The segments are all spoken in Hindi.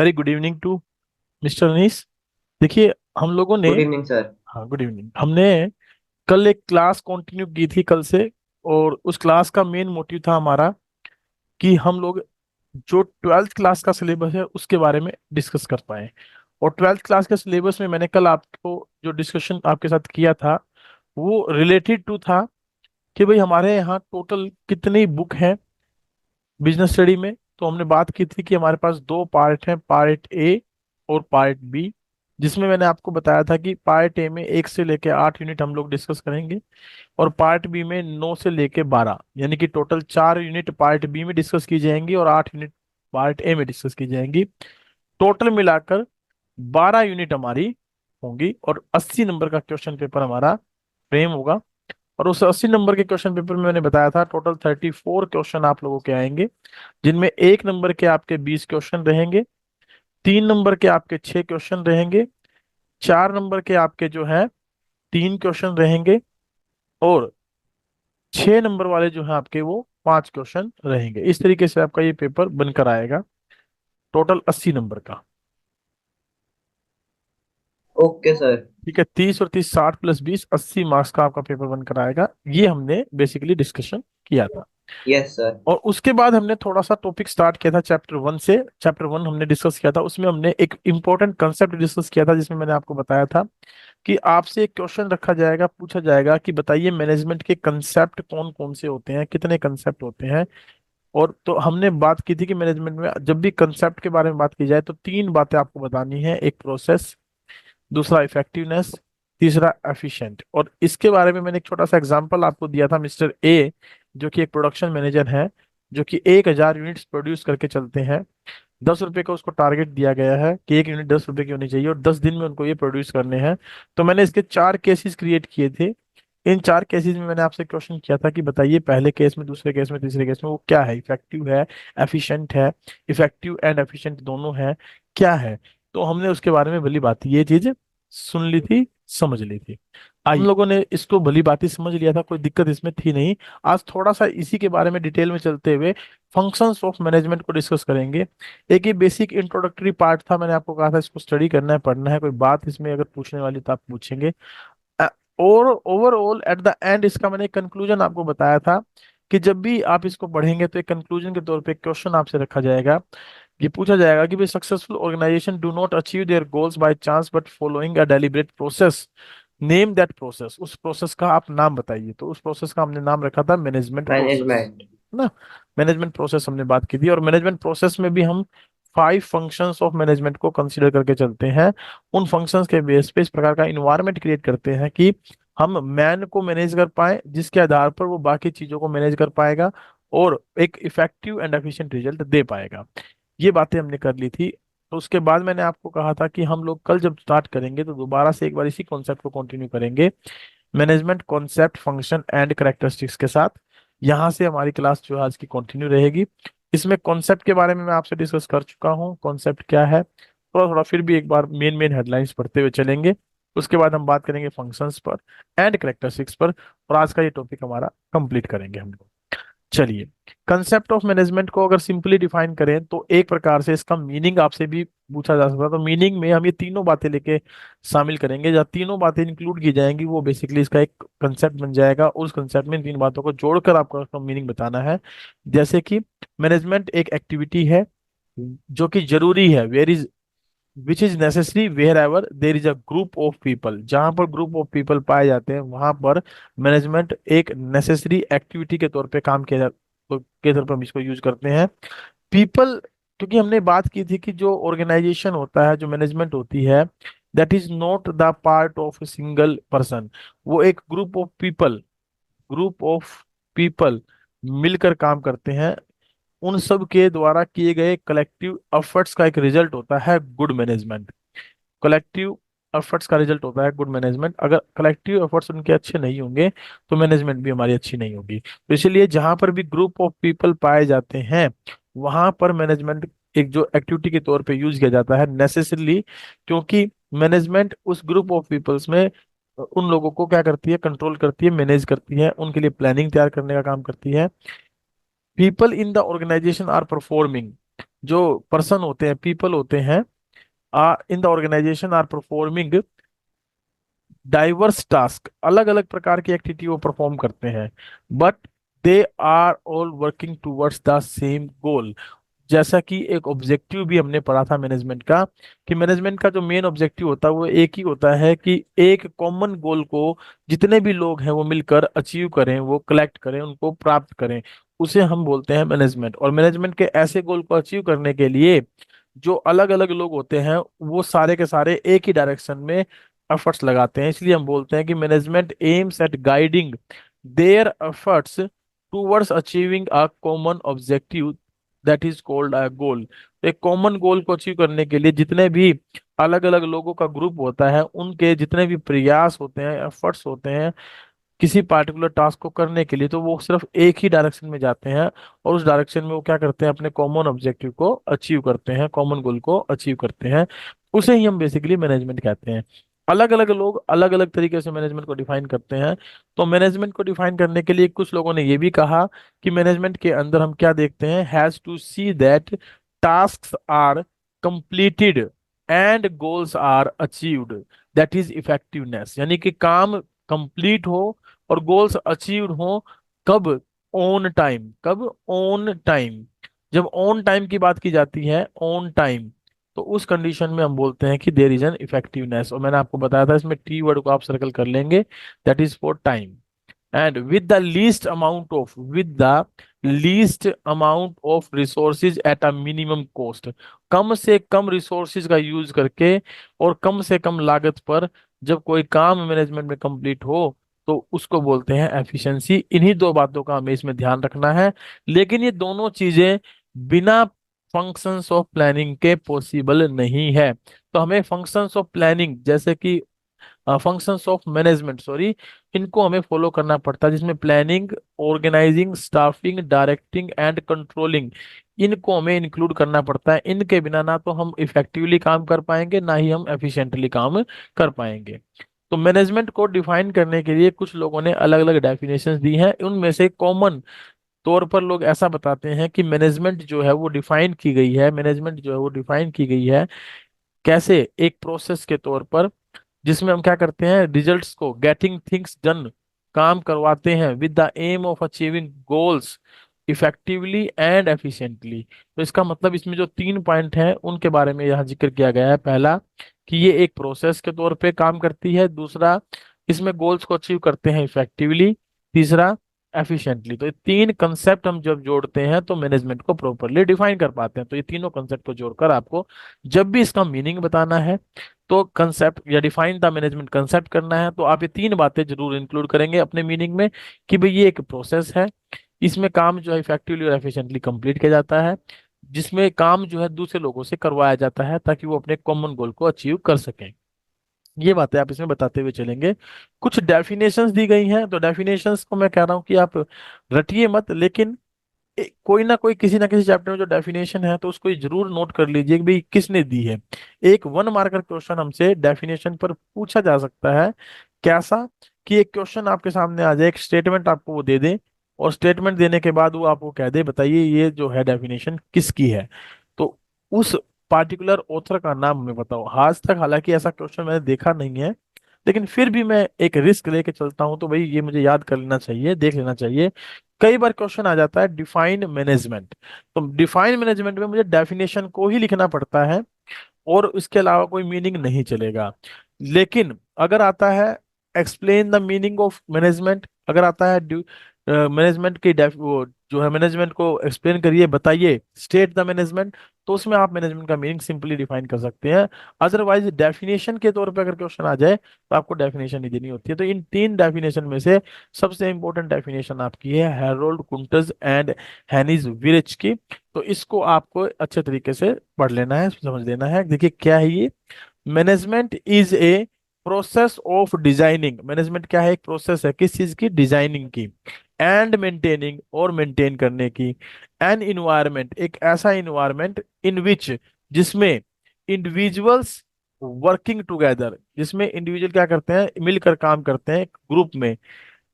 Very good evening to mister Anees. देखिए, हम लोगों ने, गुड इवनिंग सर। हाँ गुड इवनिंग, हमने कल एक क्लास कंटिन्यू की थी कल से। और उस क्लास का मेन मोटिव था हमारा कि हम लोग जो ट्वेल्थ क्लास का सिलेबस है उसके बारे में डिस्कस कर पाए। और ट्वेल्थ क्लास के सिलेबस में मैंने कल आपको जो डिस्कशन आपके साथ किया था वो रिलेटेड टू था कि भाई हमारे यहाँ टोटल कितनी बुक हैं बिजनेस स्टडी में। तो हमने बात की थी कि हमारे पास दो पार्ट हैं, पार्ट ए और पार्ट बी, जिसमें मैंने आपको बताया था कि पार्ट ए में 1 से लेके 8 यूनिट हम लोग डिस्कस करेंगे और पार्ट बी में 9 से लेके 12, यानी कि टोटल 4 यूनिट पार्ट बी में डिस्कस की जाएंगी और 8 यूनिट पार्ट ए में डिस्कस की जाएंगी। टोटल मिलाकर 12 यूनिट हमारी होंगी और 80 नंबर का क्वेश्चन पेपर हमारा फ्रेम होगा। और उस 80 नंबर के क्वेश्चन पेपर में मैंने बताया था टोटल 34 क्वेश्चन आप लोगों के आएंगे, जिनमें 1 नंबर के आपके 20 क्वेश्चन रहेंगे, 3 नंबर के आपके 6 क्वेश्चन रहेंगे, 4 नंबर के आपके जो है 3 क्वेश्चन रहेंगे और 6 नंबर वाले जो है आपके वो 5 क्वेश्चन रहेंगे। इस तरीके से आपका ये पेपर बनकर आएगा, टोटल 80 नंबर का। Okay sir. ठीक है, 30 और 30, 60 + 20, 80 मार्क्स का आपका पेपर बनकर आएगा। ये हमने बेसिकली डिस्कशन किया था। Yes sir. और उसके बाद हमने थोड़ा सा टॉपिक स्टार्ट किया था चैप्टर 1 से। चैप्टर 1 हमने डिस्कस किया था, उसमें हमने एक इंपॉर्टेंट कंसेप्ट डिस्कस किया था, जिसमें मैंने आपको बताया था कि आपसे एक क्वेश्चन रखा जाएगा, पूछा जाएगा कि बताइए मैनेजमेंट के कंसेप्ट कौन कौन से होते हैं, कितने कंसेप्ट होते हैं। और तो हमने बात की थी कि मैनेजमेंट में जब भी कंसेप्ट के बारे में बात की जाए तो 3 बातें आपको बतानी है, एक प्रोसेस, दूसरा इफेक्टिवनेस, तीसरा एफिशिएंट। और इसके बारे में मैंने एक छोटा सा एग्जांपल आपको दिया था, मिस्टर ए जो कि एक प्रोडक्शन मैनेजर है, जो कि 1,000 यूनिट्स प्रोड्यूस करके चलते हैं। 10 रुपए का उसको टारगेट दिया गया है कि एक यूनिट 10 रुपए की होनी चाहिए और 10 दिन में उनको ये प्रोड्यूस करने हैं। तो मैंने इसके 4 केसेस क्रिएट किए थे। इन 4 केसेस में मैंने आपसे क्वेश्चन किया था कि बताइए पहले केस में, दूसरे केस में, तीसरे केस में वो क्या है, इफेक्टिव है, एफिशिएंट है, इफेक्टिव एंड एफिशिएंट दोनों है, क्या है। तो हमने उसके बारे में भली बात ये चीज सुन ली थी, समझ ली थी। हम लोगों ने इसको भली बात ही समझ लिया था, कोई दिक्कत इसमें थी नहीं। आज थोड़ा सा इसी के बारे में डिटेल में चलते हुए फंक्शंस ऑफ मैनेजमेंट को डिस्कस करेंगे। एक ये बेसिक इंट्रोडक्टरी पार्ट था, मैंने आपको कहा था इसको स्टडी करना है, पढ़ना है, कोई बात इसमें अगर पूछने वाली तो आप पूछेंगे। अ, और ओवरऑल एट द एंड इसका मैंने कंक्लूजन आपको बताया था कि जब भी आप इसको पढ़ेंगे तो एक कंक्लूजन के तौर पे क्वेश्चन आपसे रखा जाएगा। ये पूछा जाएगा कि भाई successful organisation do not achieve their goals by chance but following a deliberate process, name that process. उस प्रोसेस का आप नाम बताइए। तो उस प्रोसेस का हमने नाम रखा था मैनेजमेंट प्रोसेस, मैनेजमेंट। ना। मैनेजमेंट प्रोसेस हमने बात की थी और मैनेजमेंट प्रोसेस में भी हम 5 फंक्शंस ऑफ मैनेजमेंट को कंसीडर करके चलते हैं। उन फंक्शंस के बेस पे इस प्रकार का इन्वायरमेंट क्रिएट करते हैं कि हम मैन को मैनेज कर पाए, जिसके आधार पर वो बाकी चीजों को मैनेज कर पाएगा और एक इफेक्टिव एंड एफिशिएंट रिजल्ट दे पाएगा। ये बातें हमने कर ली थी। तो उसके बाद मैंने आपको कहा था कि हम लोग कल जब स्टार्ट करेंगे तो दोबारा से एक बार इसी कॉन्सेप्ट को कंटिन्यू करेंगे, management concept, function and characteristics के साथ। यहाँ से हमारी क्लास जो है आज की कंटिन्यू रहेगी। इसमें कॉन्सेप्ट के बारे में मैं आपसे डिस्कस कर चुका हूँ, कॉन्सेप्ट क्या है, थोड़ा थोड़ा फिर भी एक बार मेन मेन हेडलाइंस पढ़ते हुए चलेंगे। उसके बाद हम बात करेंगे फंक्शंस पर एंड करेक्टरिस्टिक्स पर, और आज का ये टॉपिक हमारा कंप्लीट करेंगे हम लोग। चलिए, कंसेप्ट ऑफ मैनेजमेंट को अगर सिंपली डिफाइन करें तो एक प्रकार से इसका मीनिंग आपसे भी पूछा जा सकता है। तो मीनिंग में हम ये तीनों बातें लेके शामिल करेंगे, जब तीनों बातें इंक्लूड की जाएंगी वो बेसिकली इसका एक कंसेप्ट बन जाएगा। उस कंसेप्ट में इन 3 बातों को जोड़कर आपको उसका मीनिंग बताना है। जैसे कि मैनेजमेंट एक एक्टिविटी है जो कि जरूरी है, where is, which is necessary wherever there is a group of people. जहां पर ग्रुप ऑफ पीपल पाए जाते हैं वहां पर मैनेजमेंट एक नेसेसरी एक्टिविटी के तौर पे काम किया तो के तौर पर हम इसको यूज करते हैं। पीपल, क्योंकि हमने बात की थी कि जो ऑर्गेनाइजेशन होता है, जो मैनेजमेंट होती है, that is not the part of a single person. वो एक ग्रुप ऑफ पीपल मिलकर काम करते हैं। उन सब के द्वारा किए गए कलेक्टिव एफर्ट्स का एक रिजल्ट होता है गुड मैनेजमेंट। कलेक्टिव एफर्ट्स का रिजल्ट होता है गुड मैनेजमेंट। अगर कलेक्टिव एफर्ट्स उनके अच्छे नहीं होंगे तो मैनेजमेंट भी हमारी अच्छी नहीं होगी। तो इसीलिए जहां पर भी ग्रुप ऑफ पीपल पाए जाते हैं वहां पर मैनेजमेंट एक जो एक्टिविटी के तौर पे यूज किया जाता है नेसेसरली, क्योंकि मैनेजमेंट उस ग्रुप ऑफ पीपल्स में उन लोगों को क्या करती है, कंट्रोल करती है, मैनेज करती है, उनके लिए प्लानिंग तैयार करने का काम करती है। People in the organisation are performing, जो पर्सन होते हैं, पीपल होते हैं, in the organisation are performing diverse task, अलग अलग प्रकार की एक्टिविटी वो परफॉर्म करते हैं, but they are all working towards the same goal. जैसा कि एक ऑब्जेक्टिव भी हमने पढ़ा था मैनेजमेंट का, कि मैनेजमेंट का जो मेन ऑब्जेक्टिव होता है वो एक ही होता है कि एक कॉमन गोल को जितने भी लोग हैं वो मिलकर अचीव करें, वो कलेक्ट करें, उनको प्राप्त करें, उसे हम बोलते हैं मैनेजमेंट। और मैनेजमेंट के ऐसे गोल को अचीव करने के लिए जो अलग अलग लोग होते हैं वो सारे के सारे एक ही डायरेक्शन में एफर्ट्स लगाते हैं, इसलिए हम बोलते हैं कि management aims at guiding their efforts towards achieving a common objective that is called a goal. तो एक कॉमन गोल को अचीव करने के लिए जितने भी अलग अलग लोगों का ग्रुप होता है, उनके जितने भी प्रयास होते हैं, एफर्ट्स होते हैं किसी पार्टिकुलर टास्क को करने के लिए, तो वो सिर्फ एक ही डायरेक्शन में जाते हैं, और उस डायरेक्शन में वो क्या करते हैं, अपने कॉमन ऑब्जेक्टिव को अचीव करते हैं, कॉमन गोल को अचीव करते हैं। उसे ही हम बेसिकली मैनेजमेंट कहते हैं। अलग अलग लोग अलग अलग तरीके से मैनेजमेंट को डिफाइन करते हैं। तो मैनेजमेंट को डिफाइन करने के लिए कुछ लोगों ने ये भी कहा कि मैनेजमेंट के अंदर हम क्या देखते हैं, has to see that task are completed and goals are achieved, that is effectiveness. यानी कि काम कंप्लीट हो और गोल्स अचीव्ड हो, कब? On time. कब? On time. जब ऑन टाइम की बात की जाती है, ऑन टाइम, तो उस कंडीशन में हम बोलते हैं कि देयर इज एन इफेक्टिवनेस। और मैंने आपको बताया था इसमें टी वर्ड को आप सर्कल कर लेंगे, that is for time. And with the least amount of resources at a minimum cost, कम से कम रिसोर्सेज का यूज करके और कम से कम लागत पर जब कोई काम मैनेजमेंट में कंप्लीट हो, तो उसको बोलते हैं एफिशिएंसी। इन्हीं दो बातों का हमें इसमें ध्यान रखना है। लेकिन ये दोनों चीजें बिना फंक्शंस ऑफ प्लानिंग के पॉसिबल नहीं है। तो हमें फंक्शंस ऑफ प्लानिंग जैसे कि फंक्शंस ऑफ मैनेजमेंट, सॉरी, इनको हमें फॉलो करना पड़ता है, जिसमें planning, organising, staffing, directing and controlling, इनको हमें इंक्लूड करना पड़ता है। इनके बिना ना तो हम इफेक्टिवली काम कर पाएंगे, ना ही हम एफिशिएंटली काम कर पाएंगे। तो मैनेजमेंट को डिफाइन करने के लिए कुछ लोगों ने अलग अलग डेफिनेशंस दी हैं। उनमें से कॉमन तौर पर लोग ऐसा बताते हैं कि मैनेजमेंट जो है वो डिफाइन की गई है, मैनेजमेंट जो है वो डिफाइन की गई है कैसे, एक प्रोसेस के तौर पर, जिसमें हम क्या करते हैं, रिजल्ट्स को, गेटिंग थिंग्स डन, काम करवाते हैं with the aim of achieving goals effectively and efficiently. तो इसका मतलब इसमें जो तीन पॉइंट हैं उनके बारे में यहाँ जिक्र किया गया है। पहला, कि ये एक प्रोसेस के तौर पे काम करती है। दूसरा, इसमें गोल्स को अचीव करते हैं इफेक्टिवली। तीसरा, एफिशिएंटली। तो ये तीन कंसेप्ट हम जब जोड़ते हैं तो मैनेजमेंट को प्रॉपरली डिफाइन कर पाते हैं। तो ये तीनों कंसेप्ट को जोड़कर आपको जब भी इसका मीनिंग बताना है, तो कंसेप्ट या डिफाइन द मैनेजमेंट कंसेप्ट करना है, तो आप ये तीन बातें जरूर इंक्लूड करेंगे अपने मीनिंग में, कि भाई ये एक प्रोसेस है, इसमें काम जो है इफेक्टिवली और एफिशिएंटली कंप्लीट किया जाता है, जिसमें काम जो है दूसरे लोगों से करवाया जाता है ताकि वो अपने कॉमन गोल को अचीव कर सकें। ये बातें आप इसमें बताते हुए चलेंगे। कुछ डेफिनेशंस दी गई हैं, तो डेफिनेशंस को मैं कह रहा हूँ कि आप रटिए मत, लेकिन कोई ना कोई किसी ना किसी चैप्टर में जो डेफिनेशन है तो उसको ये जरूर नोट कर लीजिए कि भाई किसने दी है। एक वन मार्कर क्वेश्चन हमसे डेफिनेशन पर पूछा जा सकता है। कैसा? कि एक क्वेश्चन आपके सामने आ जाए, एक स्टेटमेंट आपको वो दे दे, और स्टेटमेंट देने के बाद वो आपको कह दे बताइए ये जो है डेफिनेशन किसकी है। तो उस पार्टिकुलर ऑथर का नाम हमें बताओ। आज तक हालांकि ऐसा क्वेश्चन मैंने देखा नहीं है, लेकिन फिर भी मैं एक रिस्क लेके चलता हूं, तो भाई ये मुझे याद कर लेना चाहिए, देख लेना चाहिए। कई बार क्वेश्चन आ जाता है डिफाइन मैनेजमेंट, तो डिफाइन मैनेजमेंट में मुझे डेफिनेशन को ही लिखना पड़ता है और इसके अलावा कोई मीनिंग नहीं चलेगा। लेकिन अगर आता है explain the meaning of management, अगर आता है मैनेजमेंट की वो जो है मैनेजमेंट को एक्सप्लेन करिए, बताइए, स्टेट द मैनेजमेंट, तो उसमें आप मैनेजमेंट का मीनिंग सिंपली डिफाइन कर सकते हैं। अदरवाइज डेफिनेशन के तौर पे अगर क्वेश्चन आ जाए तो आपको डेफिनेशन ही देनी होती है। तो इन तीन डेफिनेशन में से सबसे इंपॉर्टेंट डेफिनेशन आपकी है हैरोल्ड कुंटज एंड हेनिस विर्च की। तो इसको आपको अच्छे तरीके से पढ़ लेना है, समझ लेना है। देखिए क्या है ये, management is a process of designing. Management क्या है? एक प्रोसेस है किस चीज की? डिजाइनिंग की। एंड मेंटेनिंग, और मेंटेन करने की। एन इन्वायरमेंट, एक ऐसा इन्वायरमेंट इन विच, जिसमें इंडिविजुअल्स वर्किंग टुगेदर, जिसमें इंडिविजुअल क्या करते हैं, मिलकर काम करते हैं ग्रुप में,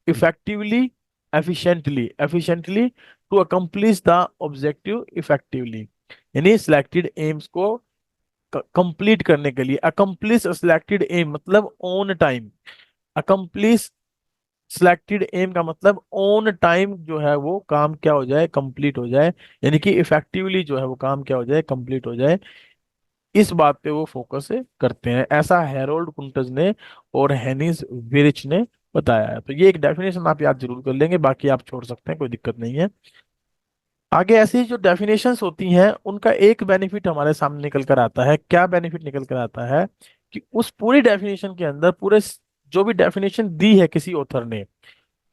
effectively, efficiently to accomplish the objective effectively. यानी सिलेक्टेड एम्स को कंप्लीट करने के लिए। अकम्प्लिश सिलेक्टेड एम मतलब on time. Accomplish selected aim का मतलब ऑन टाइम जो है वो काम क्या हो जाए, कंप्लीट हो जाए, यानी कि इफेक्टिवली जो है वो काम क्या हो जाए, कंप्लीट हो जाए। इस बात पे वो फोकस करते हैं, ऐसा हैरोल्ड कुंटज ने और हेनिस विरिच ने बताया है। तो ये एक डेफिनेशन आप याद जरूर कर लेंगे, बाकी आप छोड़ सकते हैं, कोई दिक्कत नहीं है। आगे ऐसी जो डेफिनेशंस होती हैं उनका एक बेनिफिट हमारे सामने निकल कर आता है। क्या बेनिफिट निकल कर आता है कि उस पूरी डेफिनेशन के अंदर पूरे जो भी डेफिनेशन दी है किसी ऑथर ने,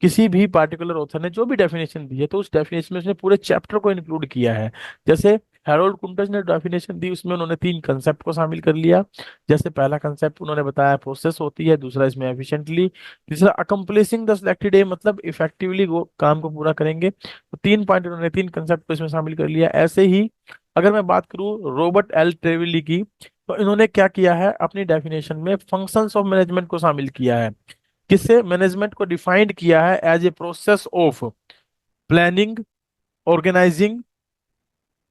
किसी भी पार्टिकुलर ऑथर ने जो भी डेफिनेशन दी है, तो उस डेफिनेशन में उसने पूरे चैप्टर को इंक्लूड किया है। जैसे हैरोल्ड कुंटज ने डेफिनेशन दी, उसमें उन्होंने तीन कंसेप्ट को शामिल कर लिया। जैसे पहला कंसेप्ट उन्होंने बताया प्रोसेस होती है, दूसरा इसमें एफिशिएंटली, तीसरा अकम्प्लिशिंग द सिलेक्टेड एम मतलब इफेक्टिवली वो काम को पूरा करेंगे। तो तीन पॉइंट उन्होंने, तीन कंसेप्ट को इसमें शामिल कर लिया। ऐसे ही अगर मैं बात करूं रॉबर्ट एल ट्रेविली की, तो इन्होंने क्या किया है अपनी डेफिनेशन में फंक्शंस ऑफ मैनेजमेंट को शामिल किया है। किससे? मैनेजमेंट को डिफाइंड किया है as a process of planning, organizing,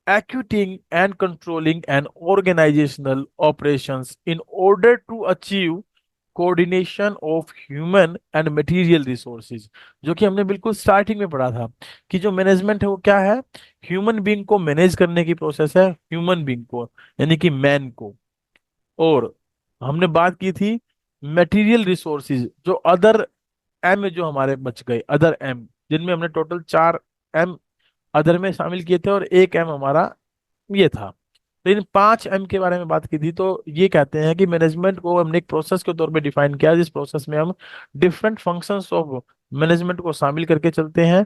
executing and controlling an organizational operations in order to achieve coordination of human and material resources, जो कि हमने बिल्कुल स्टार्टिंग में पढ़ा था कि जो मैनेजमेंट है वो क्या है, ह्यूमन बीइंग को मैनेज करने की प्रोसेस है, ह्यूमन बीइंग को यानी कि मैन को। और हमने बात की थी मटेरियल रिसोर्सेज, जो अदर एम जो हमारे बच गए, अदर एम, जिनमें हमने टोटल चार एम अदर में शामिल किए थे और एक एम हमारा ये था। तो इन पांच एम के बारे में बात की थी। तो ये कहते हैं कि मैनेजमेंट को हमने एक प्रोसेस के तौर पे डिफाइन किया, जिस प्रोसेस में हम डिफरेंट फंक्शंस ऑफ मैनेजमेंट को शामिल करके चलते हैं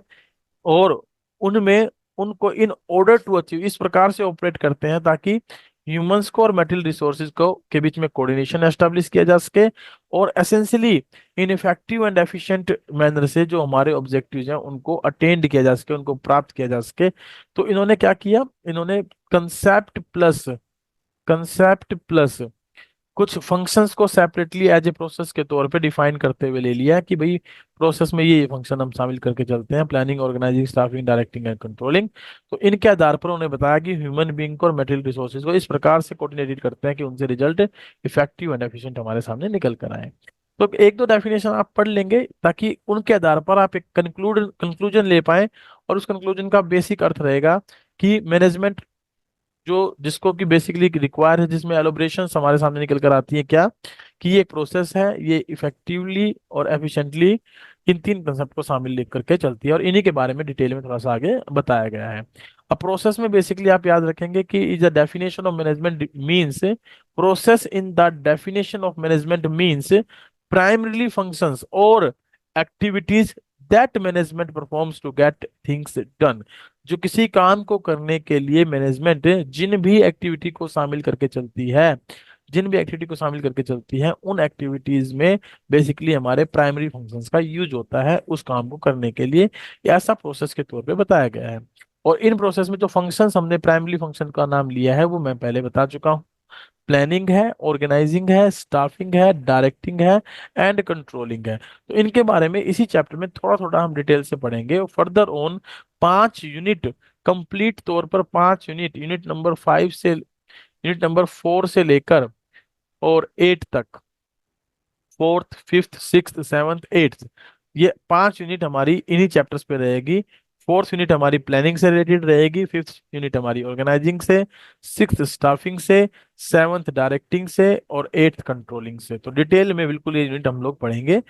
और उनमें उनको इन ऑर्डर टू अचीव इस प्रकार से ऑपरेट करते हैं ताकि ह्यूमंस को और मेटल रिसोर्सेज को के बीच में कोऑर्डिनेशन एस्टेब्लिश किया जा सके और essentially in effective and efficient manner से जो हमारे ऑब्जेक्टिव्स हैं उनको अटेंड किया जा सके, उनको प्राप्त किया जा सके। तो इन्होंने क्या किया, इन्होंने कंसेप्ट प्लस कुछ फंक्शंस को सेपरेटली एज ए प्रोसेस के तौर पे डिफाइन करते हुए ले लिया कि भाई प्रोसेस में ये फंक्शन हम शामिल करके चलते हैं, planning, organising, staffing, directing and controlling. तो इनके आधार पर उन्होंने बताया कि ह्यूमन बीइंग को और मेटेरियल रिसोर्सेज को इस प्रकार से कोऑर्डिनेटेड करते हैं कि उनसे रिजल्ट इफेक्टिव एंड एफिशिएंट हमारे सामने निकल कर आए। तो एक दो डेफिनेशन आप पढ़ लेंगे ताकि उनके आधार पर आप एक कंक्लूजन ले पाए। और उस कंक्लूजन का बेसिक अर्थ रहेगा कि मैनेजमेंट जो जिसको कि बेसिकली रिक्वायर है, जिसमें एलोब्रेशन हमारे सामने निकल कर आती है क्या, कि ये एक प्रोसेस है, ये इफेक्टिवली और एफिशिएंटली इन तीन कंसेप्ट को शामिल लेकर करके चलती है और इन्हीं के बारे में डिटेल में थोड़ा सा आगे बताया गया है। अब प्रोसेस में बेसिकली आप याद रखेंगे कि is the definition of management means, process in the definition of management means primarily functions और activities that management performs to get things done. जो किसी काम को करने के लिए मैनेजमेंट जिन भी एक्टिविटी को शामिल करके चलती है, जिन भी एक्टिविटी को शामिल करके चलती है, उन एक्टिविटीज में बेसिकली हमारे प्राइमरी फंक्शंस का यूज होता है उस काम को करने के लिए। ये ऐसा प्रोसेस के तौर पे बताया गया है। और इन प्रोसेस में जो फंक्शंस हमने प्राइमरी फंक्शन का नाम लिया है वो मैं पहले बता चुका हूँ। प्लानिंग है, ऑर्गेनाइजिंग है, स्टाफिंग है, डायरेक्टिंग है एंड कंट्रोलिंग है। तो इनके बारे में इसी चैप्टर में थोड़ा थोड़ा हम डिटेल से पढ़ेंगे। फर्दर ऑन पांच यूनिट, कंप्लीट तौर पर पांच यूनिट, यूनिट नंबर 4 से लेकर और 8 तक, fourth, fifth, sixth, seventh, eighth, ये पांच यूनिट हमारी इन्हीं चैप्टर्स पे रहेगी। फोर्थ यूनिट हमारी प्लानिंग से रिलेटेड रहेगी, फिफ्थ यूनिट हमारी ऑर्गेनाइजिंग से, सिक्स्थ स्टाफिंग से, सेवन्थ डायरेक्टिंग से और एट्थ कंट्रोलिंग से। तो डिटेल में बिल्कुल ये यूनिट हम लोग पढ़ेंगे।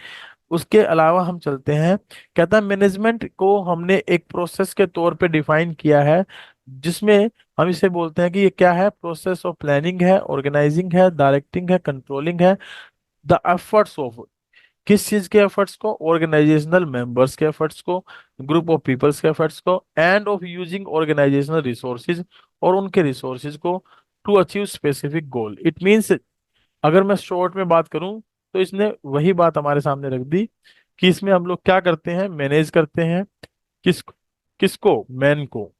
उसके अलावा हम चलते हैं, कहता है मैनेजमेंट को हमने एक प्रोसेस के तौर पे डिफाइन किया है, जिसमें हम इसे बोलते हैं कि ये क्या है, प्रोसेस ऑफ प्लानिंग है, ऑर्गेनाइजिंग है, डायरेक्टिंग है, कंट्रोलिंग है। द एफर्ट्स ऑफ, किस चीज के एफर्ट्स को, ऑर्गेनाइजेशनल मेंबर्स के एफर्ट्स को, ग्रुप ऑफ पीपल्स के एफर्ट्स को, and of using organizational resources और उनके रिसोर्सेज को to achieve specific goal. It means अगर मैं शॉर्ट में बात करूं तो इसने वही बात हमारे सामने रख दी कि इसमें हम लोग क्या करते हैं, मैनेज करते हैं किस किसको, मैन को।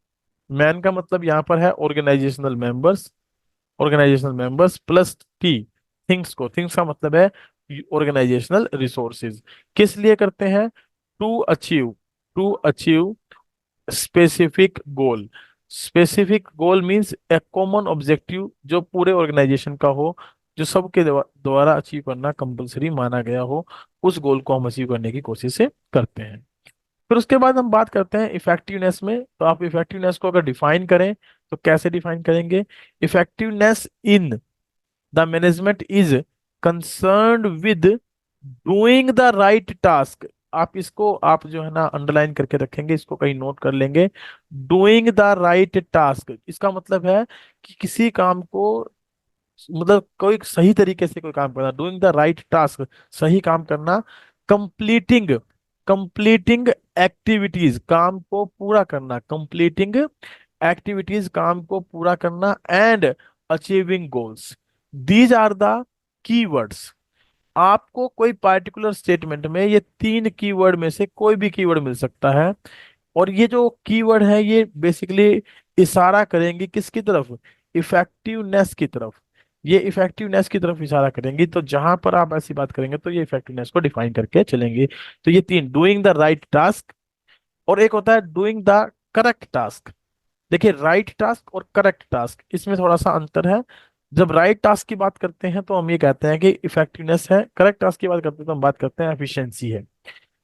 मैन का मतलब यहाँ पर है organizational members plus T, things को, थिंग्स का मतलब है ऑर्गेनाइजेशनल रिसोर्सेज। किस लिए करते हैं, to achieve specific goal, specific goal means a common objective जो पूरे ऑर्गेनाइजेशन का हो, जो सबके द्वारा अचीव करना कंपलसरी माना गया हो, उस गोल को हम अचीव करने की कोशिश से करते हैं। फिर उसके बाद हम बात करते हैं इफेक्टिवनेस में। तो आप इफेक्टिवनेस को अगर डिफाइन करें तो कैसे डिफाइन करेंगे? Effectiveness in the management is concerned with doing the right task. आप इसको आप जो है ना अंडरलाइन करके रखेंगे, इसको कहीं नोट कर लेंगे। डूइंग द राइट टास्क इसका मतलब है कि किसी काम को, मतलब कोई सही तरीके से कोई काम करना, डूइंग द राइट टास्क, सही काम करना। कंप्लीटिंग, कंप्लीटिंग एक्टिविटीज, काम को पूरा करना, कंप्लीटिंग एक्टिविटीज, काम को पूरा करना। And achieving goals, these are the keywords. आपको कोई पार्टिकुलर स्टेटमेंट में ये तीन कीवर्ड में से कोई भी कीवर्ड मिल सकता है, और ये जो कीवर्ड है ये बेसिकली इशारा करेंगे किसकी तरफ? इफेक्टिवनेस की तरफ। ये इफेक्टिवनेस की तरफ इशारा करेंगी, तो जहां पर आप ऐसी बात करेंगे तो ये इफेक्टिवनेस को डिफाइन करके चलेंगे। तो ये तीन, डूइंग द राइट टास्क, और एक होता है डूइंग द करेक्ट टास्क। देखिए, राइट टास्क और करेक्ट टास्क इसमें थोड़ा सा अंतर है। जब राइट टास्क की बात करते हैं तो हम ये कहते हैं कि इफेक्टिवनेस है, करेक्ट टास्क की बात करते हैं तो हम बात करते हैं एफिशिएंसी है।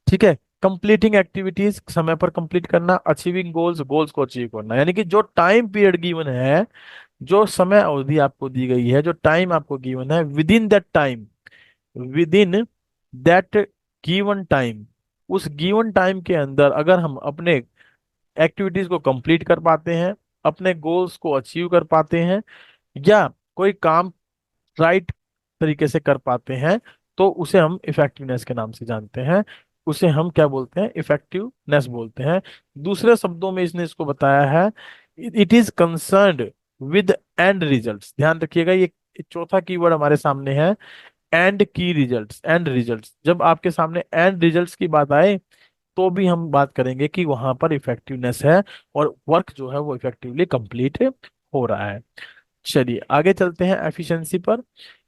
ठीक है। कंप्लीटिंग एक्टिविटीज, समय पर कंप्लीट करना। अचीविंग गोल्स, गोल्स को अचीव करना, यानी कि जो टाइम पीरियड गिवन है, जो समय अवधि आपको दी गई है, जो टाइम आपको गिवन है, with in that time, with in that given time, उस गिवन टाइम के अंदर अगर हम अपने एक्टिविटीज को कंप्लीट कर पाते हैं, अपने गोल्स को अचीव कर पाते हैं, या कोई काम राइट तरीके से कर पाते हैं, तो उसे हम इफेक्टिवनेस के नाम से जानते हैं। उसे हम क्या बोलते हैं? इफेक्टिवनेस बोलते हैं। दूसरे शब्दों में इसने इसको बताया है, it is concerned with and results. ध्यान रखिएगा, ये चौथा कीवर्ड हमारे सामने है, एंड की रिजल्ट्स, एंड रिजल्ट्स। जब आपके सामने एंड रिजल्ट्स की बात आए तो भी हम बात करेंगे कि वहां पर इफेक्टिवनेस है और वर्क जो है वो इफेक्टिवली कंप्लीट हो रहा है। चलिए आगे चलते हैं एफिशिएंसी पर।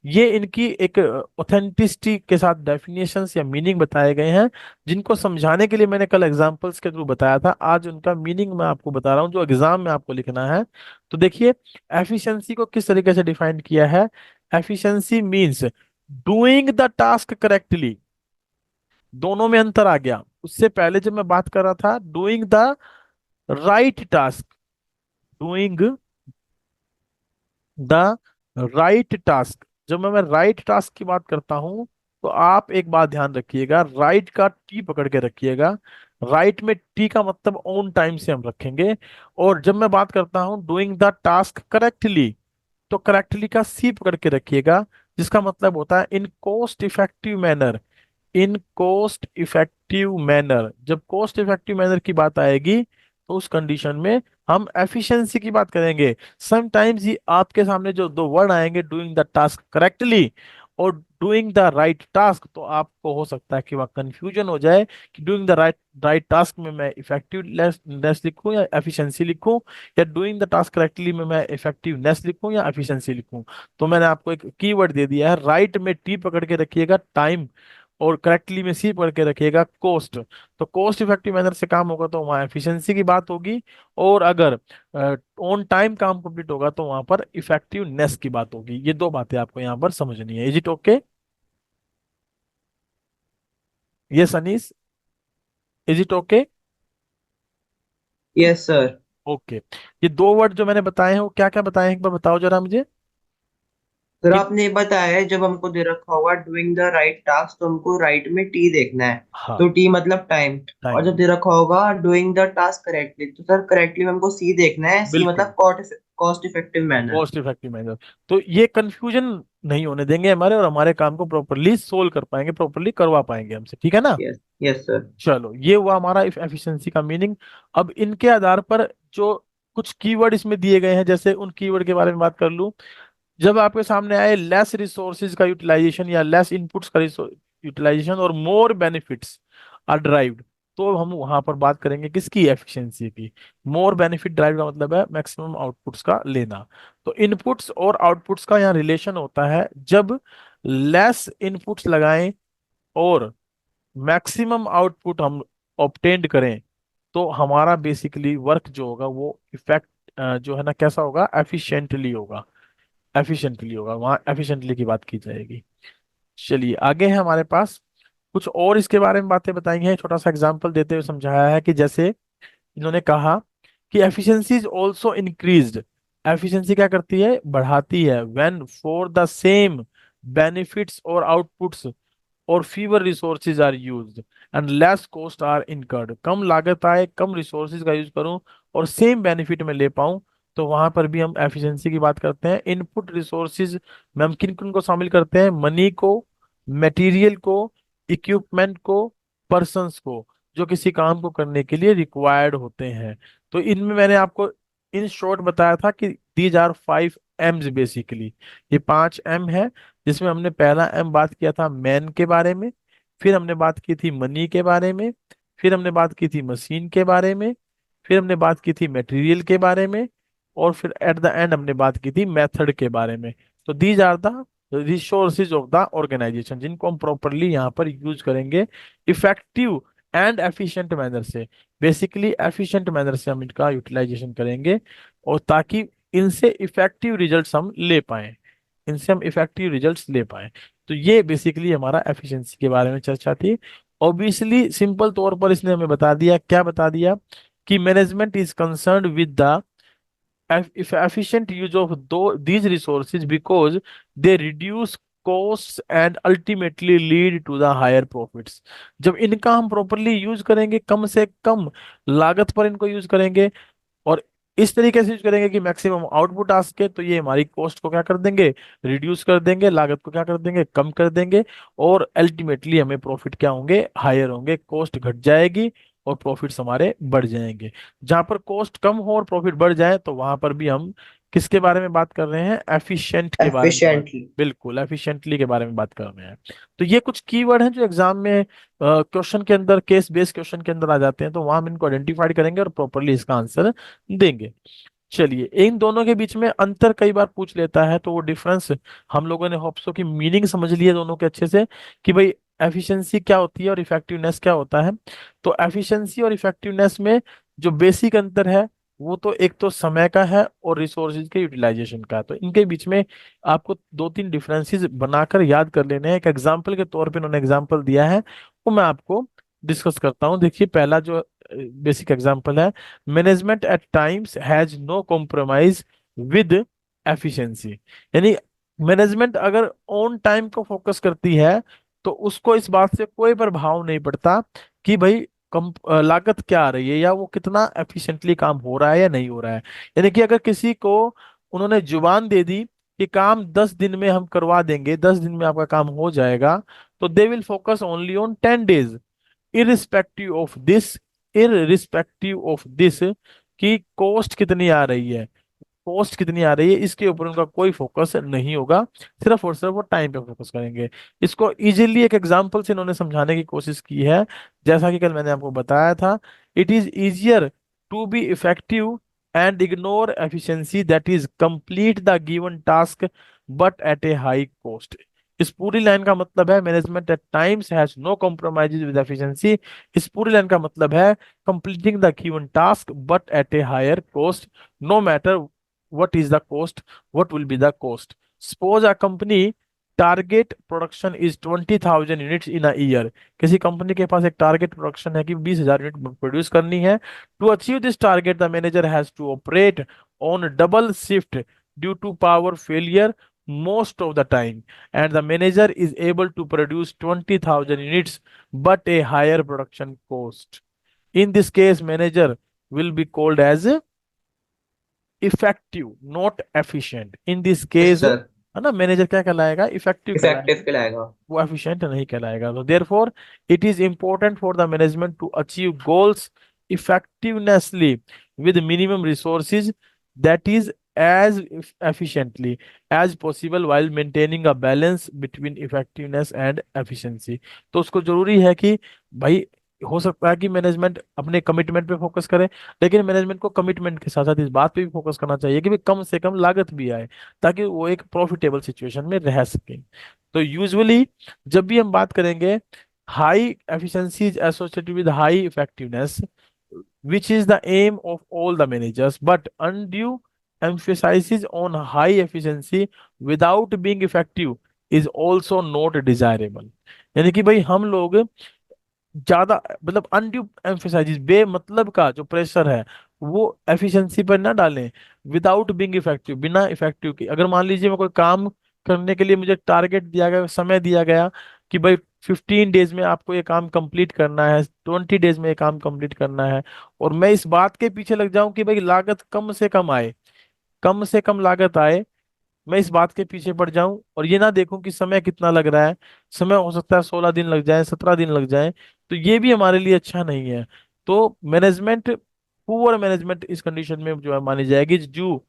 ये इनकी एक ऑथेंटिसिटी के साथ डेफिनेशंस या मीनिंग बताए गए हैं, जिनको समझाने के लिए मैंने कल एग्जांपल्स के थ्रू बताया था, आज उनका मीनिंग मैं आपको बता रहा हूँ जो एग्जाम में आपको लिखना है। तो देखिए, एफिशिएंसी को किस तरीके से डिफाइन किया है। Efficiency means doing the task correctly. दोनों में अंतर आ गया। उससे पहले जब मैं बात कर रहा था doing the right task, doing the right task, जब मैं राइट टास्क की बात करता हूं तो आप एक बात ध्यान रखिएगा, राइट का टी पकड़ के रखिएगा। राइट में टी का मतलब ऑन टाइम से हम रखेंगे। और जब मैं बात करता हूं डूइंग द टास्क करेक्टली, तो करेक्टली का सी पकड़ के रखिएगा, जिसका मतलब होता है इन कोस्ट इफेक्टिव मैनर। इन कोस्ट इफेक्टिव मैनर, जब कोस्ट इफेक्टिव मैनर की बात आएगी तो उस कंडीशन में हम एफिशिएंसी की बात करेंगे। समटाइम्स ये आपके सामने जो दो वर्ड आएंगे, डूइंग द टास्क करेक्टली और डूइंग द राइट टास्क, तो आपको हो सकता है कि वहाँ कंफ्यूजन हो जाए कि doing the right right task में मैं इफेक्टिवनेस लिखूं या एफिशिएंसी लिखूं, या डूइंग द टास्क करेक्टली में मैं इफेक्टिवनेस लिखूं या एफिशिएंसी लिखूं। तो मैंने आपको एक कीवर्ड दे दिया है, राइट में टी पकड़ के रखिएगा टाइम, और करेक्टली में सी पढ़ के रखिएगा कॉस्ट। तो कॉस्ट इफेक्टिव मैनर से काम होगा तो वहाँ एफिशिएंसी की बात होगी, और अगर ऑन टाइम काम कंप्लीट होगा तो वहां पर इफेक्टिवनेस की बात होगी। ये दो बातें आपको यहाँ पर समझनी है। Is it okay? Yes Anees, is it okay? Yes sir. Okay. ये दो वर्ड जो मैंने बताए हैं वो क्या क्या बताए हैं, एक बार बताओ जरा मुझे। सर कि आपने ये बताया है जब हमको दे रखा होगा डूइंग द राइट टास्क तो हमको राइट में टी देखना है। हाँ, तो टी मतलब टाइम। और टाइम, जब दे रखा होगा डूइंग द टास्क करेक्टली तो सर करेक्टली में हमको सी देखना है। सी बिल्कुल, मतलब cost effective manner. Cost effective manner. तो ये कंफ्यूजन नहीं होने देंगे हमारे, और हमारे काम को प्रॉपरली सोल्व कर पाएंगे, प्रॉपरली करवा पाएंगे हमसे, ठीक है ना? Yes yes sir. चलो, ये हुआ हमारा एफिशिएंसी का मीनिंग। अब इनके आधार पर जो कुछ कीवर्ड इसमें दिए गए हैं, जैसे उन कीवर्ड के बारे में बात कर लूं। जब आपके सामने आए लेस रिसोर्सेज का यूटिलाइजेशन या लेस इनपुट्स का यूटिलाइजेशन और मोर बेनिफिट्स आर ड्राइव्ड, तो हम वहां पर बात करेंगे किसकी? एफिशिएंसी की। मोर बेनिफिट ड्राइव का मतलब है मैक्सिमम आउटपुट्स का लेना। तो इनपुट्स और आउटपुट्स का यहाँ रिलेशन होता है, जब लेस इनपुट्स लगाएं और मैक्सिमम आउटपुट हम ऑब्टेंड करें, तो हमारा बेसिकली वर्क जो होगा वो जो है ना कैसा होगा, एफिशिएंटली होगा, एफिशिएंटली होगा, वहाँ एफिशिएंटली की बात की जाएगी। चलिए आगे है हमारे पास, कुछ और इसके बारे में बातें बताई हैं, छोटा सा एग्जांपल देते हुए समझाया है कि जैसे इन्होंने कहा कि efficiency is also increased, efficiency क्या करती है, बढ़ाती है, when for the same benefits और आउटपुट्स और fewer resources are used and less cost are incurred, कम लागत आए, कम रिसोर्सेज का यूज करूं और सेम बेनिफिट में ले पाऊं, तो वहां पर भी हम एफिशिएंसी की बात करते हैं। इनपुट रिसोर्सेज में हम किन किन को शामिल करते हैं, मनी को, मटेरियल को, इक्विपमेंट को, पर्सन्स को, जो किसी काम को करने के लिए रिक्वायर्ड होते हैं। तो इनमें मैंने आपको इन शॉर्ट बताया था कि दीज आर 5 एम्स बेसिकली, ये 5 एम है, जिसमें हमने पहला एम बात किया था मैन के बारे में, फिर हमने बात की थी मनी के बारे में, फिर हमने बात की थी मशीन के बारे में, फिर हमने बात की थी मटेरियल के बारे में, और फिर एट द एंड हमने बात की थी मेथड के बारे में। तो these are the resources of the organization, जिनको हम प्रॉपरली यहाँ पर यूज करेंगे इफेक्टिव एंड एफिशिएंट मैनर से, बेसिकली एफिशिएंट मैनर से हम इनका यूटिलाइजेशन करेंगे, और ताकि इनसे इफेक्टिव रिजल्ट्स हम ले पाएं, इनसे हम इफेक्टिव रिजल्ट्स ले पाएं। तो ये बेसिकली हमारा एफिशिएंसी के बारे में चर्चा थी। ऑब्वियसली सिंपल तौर पर इसने हमें बता दिया, क्या बता दिया, कि management is concerned with the efficient use of these resources because they reduce costs and ultimately lead to the higher profits। जब इनका हम प्रॉपरली यूज करेंगे, कम से कम लागत पर इनको यूज करेंगे, और इस तरीके से यूज करेंगे कि मैक्सिमम आउटपुट आ सके, तो ये हमारी कॉस्ट को क्या कर देंगे, रिड्यूस कर देंगे, लागत को क्या कर देंगे, कम कर देंगे, और अल्टीमेटली हमें प्रॉफिट क्या होंगे, हायर होंगे, कॉस्ट घट जाएगी और प्रॉफिट्स हमारे बढ़ जाएंगे। जहां पर कॉस्ट कम हो और प्रॉफिट बढ़ जाए, तो वहां पर भी हम किसके बारे में बात कर रहे हैं, एफिशिएंट के बारे में बात, एफिशिएंटली। बिल्कुल एफिशिएंटली के बारे में बात कर रहे हैं। तो ये कुछ कीवर्ड हैं जो एग्जाम में क्वेश्चन के अंदर, केस बेस्ड क्वेश्चन के अंदर आ जाते हैं, तो वहां हम इनको आइडेंटिफाइड करेंगे और प्रॉपरली इसका आंसर देंगे। चलिए इन दोनों के बीच में अंतर कई बार पूछ लेता है, तो वो डिफरेंस हम लोगों ने होप्सो की मीनिंग समझ लिया दोनों के अच्छे से, कि भाई एफिशिएंसी क्या होती है और इफेक्टिवनेस क्या होता है। तो एफिशिएंसी और इफेक्टिवनेस में जो बेसिक अंतर है, वो तो एक तो समय का है और रिसोर्सेज के यूटिलाइजेशन का है। तो इनके बीच में आपको 2-3 डिफरेंसेस बनाकर याद कर लेने हैं। एक एग्जाम्पल के तौर पे उन्होंने एग्जाम्पल दिया है, वो मैं आपको डिस्कस करता हूँ। देखिए पहला जो बेसिक एग्जाम्पल है, management at times has no compromise with efficiency, यानी मैनेजमेंट अगर ऑन टाइम को फोकस करती है, तो उसको इस बात से कोई प्रभाव नहीं पड़ता कि भाई कम लागत क्या आ रही है, या वो कितना एफिशिएंटली काम हो रहा है या नहीं हो रहा है। यानी कि अगर किसी को उन्होंने जुबान दे दी कि काम 10 दिन में हम करवा देंगे, 10 दिन में आपका काम हो जाएगा, तो they will focus only on 10 days, irrespective of this, irrespective of this कि कॉस्ट कितनी आ रही है, कॉस्ट कितनी आ रही है इसके ऊपर उनका कोई फोकस नहीं होगा, सिर्फ और सिर्फ वो टाइम पे फोकस करेंगे। इसको इजीली एक एग्जांपल से इन्होंने समझाने की कोशिश की है, जैसा कि कल मैंने आपको बताया था, it is easier to be effective and ignore efficiency that is complete the given task but at a high cost. इस पूरी लाइन का मतलब है management at times has no compromises with efficiency, इस पूरी लाइन का मतलब है completing the given task but at a higher cost, no matter what is the cost, what will be the cost। Suppose a company target production is 20,000 units in a year, किसी कंपनी के पास एक टारगेट प्रोडक्शन है कि 20,000 यूनिट प्रोड्यूस करनी है। To achieve this target the manager has to operate on double shift due to power failure most of the time, and the manager is able to produce 20,000 units but a higher production cost। In this case manager will be called as effective not efficient. In this yes case sir. है ना, मैनेजर क्या कहलाएगा, इफेक्टिव इफेक्टिव कहलाएगा, कहलाएगा। वो एफिशिएंट नहीं कहलाएगा। तो therefore it is important for the management to achieve goals effectively with minimum resources that is as efficiently as possible while maintaining a balance between effectiveness and efficiency। तो उसको जरूरी है कि भाई, हो सकता है कि मैनेजमेंट अपने कमिटमेंट पे फोकस करे, लेकिन मैनेजमेंट को कमिटमेंट के साथ साथ इस बात पे भी फोकस करना चाहिए कि भाई कम से कम लागत भी आए, ताकि वो एक प्रॉफिटेबल सिचुएशन में रह सके। तो यूजुअली जब भी हम बात करेंगे high efficiency is associated with high effectiveness, which is the aim of all the managers, but undue emphasis on high efficiency without being effective is also not desirable। यानी कि भाई हम लोग ज्यादा मतलब अनड्यू एम्फेसाइज बेमतलब का जो प्रेशर है वो एफिशिएंसी पर ना डालें, विदाउट बीइंग इफेक्टिव, बिना इफेक्टिव के। अगर मान लीजिए मैं कोई काम करने के लिए मुझे टारगेट दिया गया, समय दिया गया कि भाई 15 डेज में आपको ये काम कंप्लीट करना है, 20 डेज में ये काम कंप्लीट करना है, और मैं इस बात के पीछे लग जाऊं कि भाई लागत कम से कम आए, कम से कम लागत आए, मैं इस बात के पीछे पड़ जाऊं और ये ना देखूं कि समय कितना लग रहा है, समय हो सकता है 16 दिन लग जाए, 17 दिन लग जाए, तो ये भी हमारे लिए अच्छा नहीं है। तो मैनेजमेंट, पुअर मैनेजमेंट इस कंडीशन में जो है मानी जाएगी, ड्यू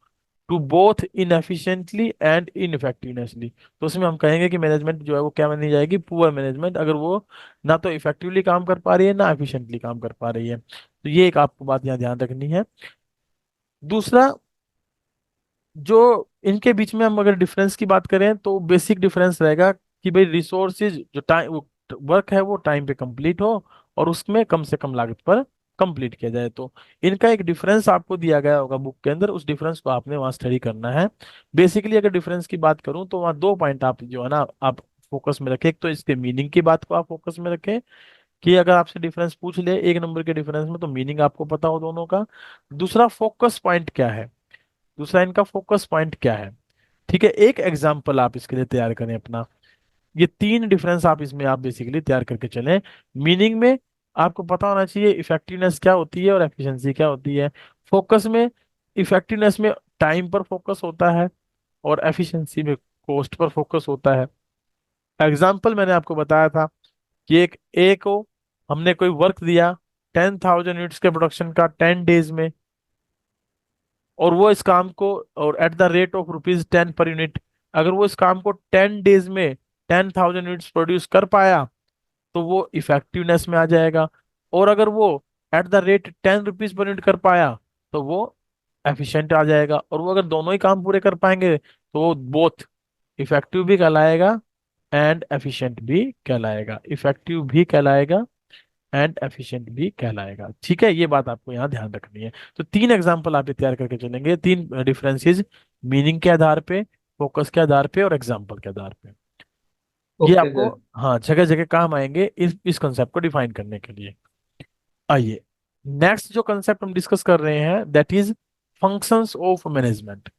टू बोथ इनएफिशिएंटली एंड इनफेक्टिवनेसली। तो उसमें हम कहेंगे कि मैनेजमेंट जो है वो क्या मानी जाएगी, पुअर मैनेजमेंट, अगर वो ना तो इफेक्टिवली काम कर पा रही है ना एफिशिएंटली काम कर पा रही है। तो ये एक आपको बात यहाँ ध्यान रखनी है। दूसरा, जो इनके बीच में हम अगर डिफरेंस की बात करें तो बेसिक डिफरेंस रहेगा कि भाई रिसोर्सेज जो टाइम वर्क है वो टाइम पे कंप्लीट हो और उसमें कम से कम लागत पर कंप्लीट किया जाए। तो इनका एक डिफरेंस आपको दिया गया होगा बुक के अंदर, उस डिफरेंस को आपने वहां स्टडी करना है। बेसिकली अगर डिफरेंस की बात करूं तो वहाँ दो पॉइंट आप जो है ना आप फोकस में रखें। एक तो इसके मीनिंग की बात को आप फोकस में रखें कि अगर आपसे डिफरेंस पूछ ले एक नंबर के डिफरेंस में तो मीनिंग आपको पता हो दोनों का। दूसरा, फोकस पॉइंट क्या है, दूसरा इनका फोकस पॉइंट क्या है। ठीक है, एक एग्जाम्पल आप इसके लिए तैयार करें अपना। ये तीन डिफरेंस आप इसमें आप बेसिकली तैयार करके चलें। मीनिंग में आपको पता होना चाहिए इफेक्टिवनेस क्या होती है और एफिशिएंसी क्या होती है। फोकस में, इफेक्टिवनेस में टाइम पर फोकस होता है और एफिशिएंसी में कॉस्ट पर फोकस होता है। एग्जाम्पल मैंने आपको बताया था कि एक ए को हमने कोई वर्क दिया 10,000 यूनिट्स के प्रोडक्शन का 10 डेज में, और वो इस काम को, और at the rate of ₹10 per unit, अगर वो इस काम को 10 डेज में 10,000 यूनिट्स प्रोड्यूस कर पाया तो वो इफेक्टिवनेस में आ जाएगा। और अगर वो at the rate ₹10 per unit कर पाया तो वो एफिशिएंट आ जाएगा। और वो अगर दोनों ही काम पूरे कर पाएंगे तो वो बोथ इफेक्टिव भी कहलाएगा एंड एफिशिएंट भी कहलाएगा, इफेक्टिव भी कहलाएगा एंड एफिशिएंट भी कहलाएगा। ठीक है, ये बात आपको यहाँ ध्यान रखनी है। तो तीन एग्जांपल आप ये तैयार करके चलेंगे, तीन डिफरेंसेस, मीनिंग के आधार पे, फोकस के आधार पे और एग्जांपल के आधार पे। ये ओके आपको सर। हाँ जगह जगह काम आएंगे इस कंसेप्ट को डिफाइन करने के लिए। आइए, नेक्स्ट जो कंसेप्ट हम डिस्कस कर रहे हैं that is functions of management.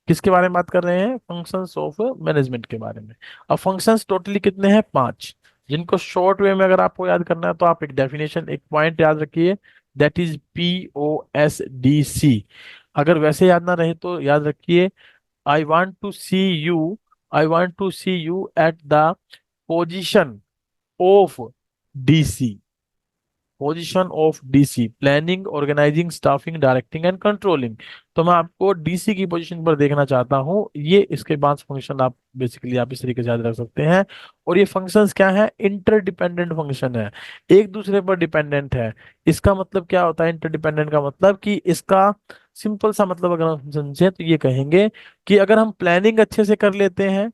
किसके बारे में बात कर रहे हैं, फंक्शंस ऑफ मैनेजमेंट के बारे में। अब फंक्शंस टोटली कितने हैं, पांच, जिनको शॉर्ट वे में अगर आपको याद करना है तो आप एक डेफिनेशन, एक पॉइंट याद रखिए, दैट इज POSDC। अगर वैसे याद ना रहे तो याद रखिए, I want to see you, I want to see you at the position of DC, position of DC, planning, organising, staffing, directing and controlling. तो मैं आपको DC की पोजीशन पर देखना चाहता हूँ। ये इसके पांच फंक्शन आप बेसिकली आप इस तरीके से याद रख सकते हैं। और ये फंक्शंस क्या है, इंटरडिपेंडेंट फंक्शन है, एक दूसरे पर डिपेंडेंट है। इसका मतलब क्या होता है इंटरडिपेंडेंट का मतलब, कि इसका सिंपल सा मतलब अगर हम समझे तो ये कहेंगे कि अगर हम प्लानिंग अच्छे से कर लेते हैं,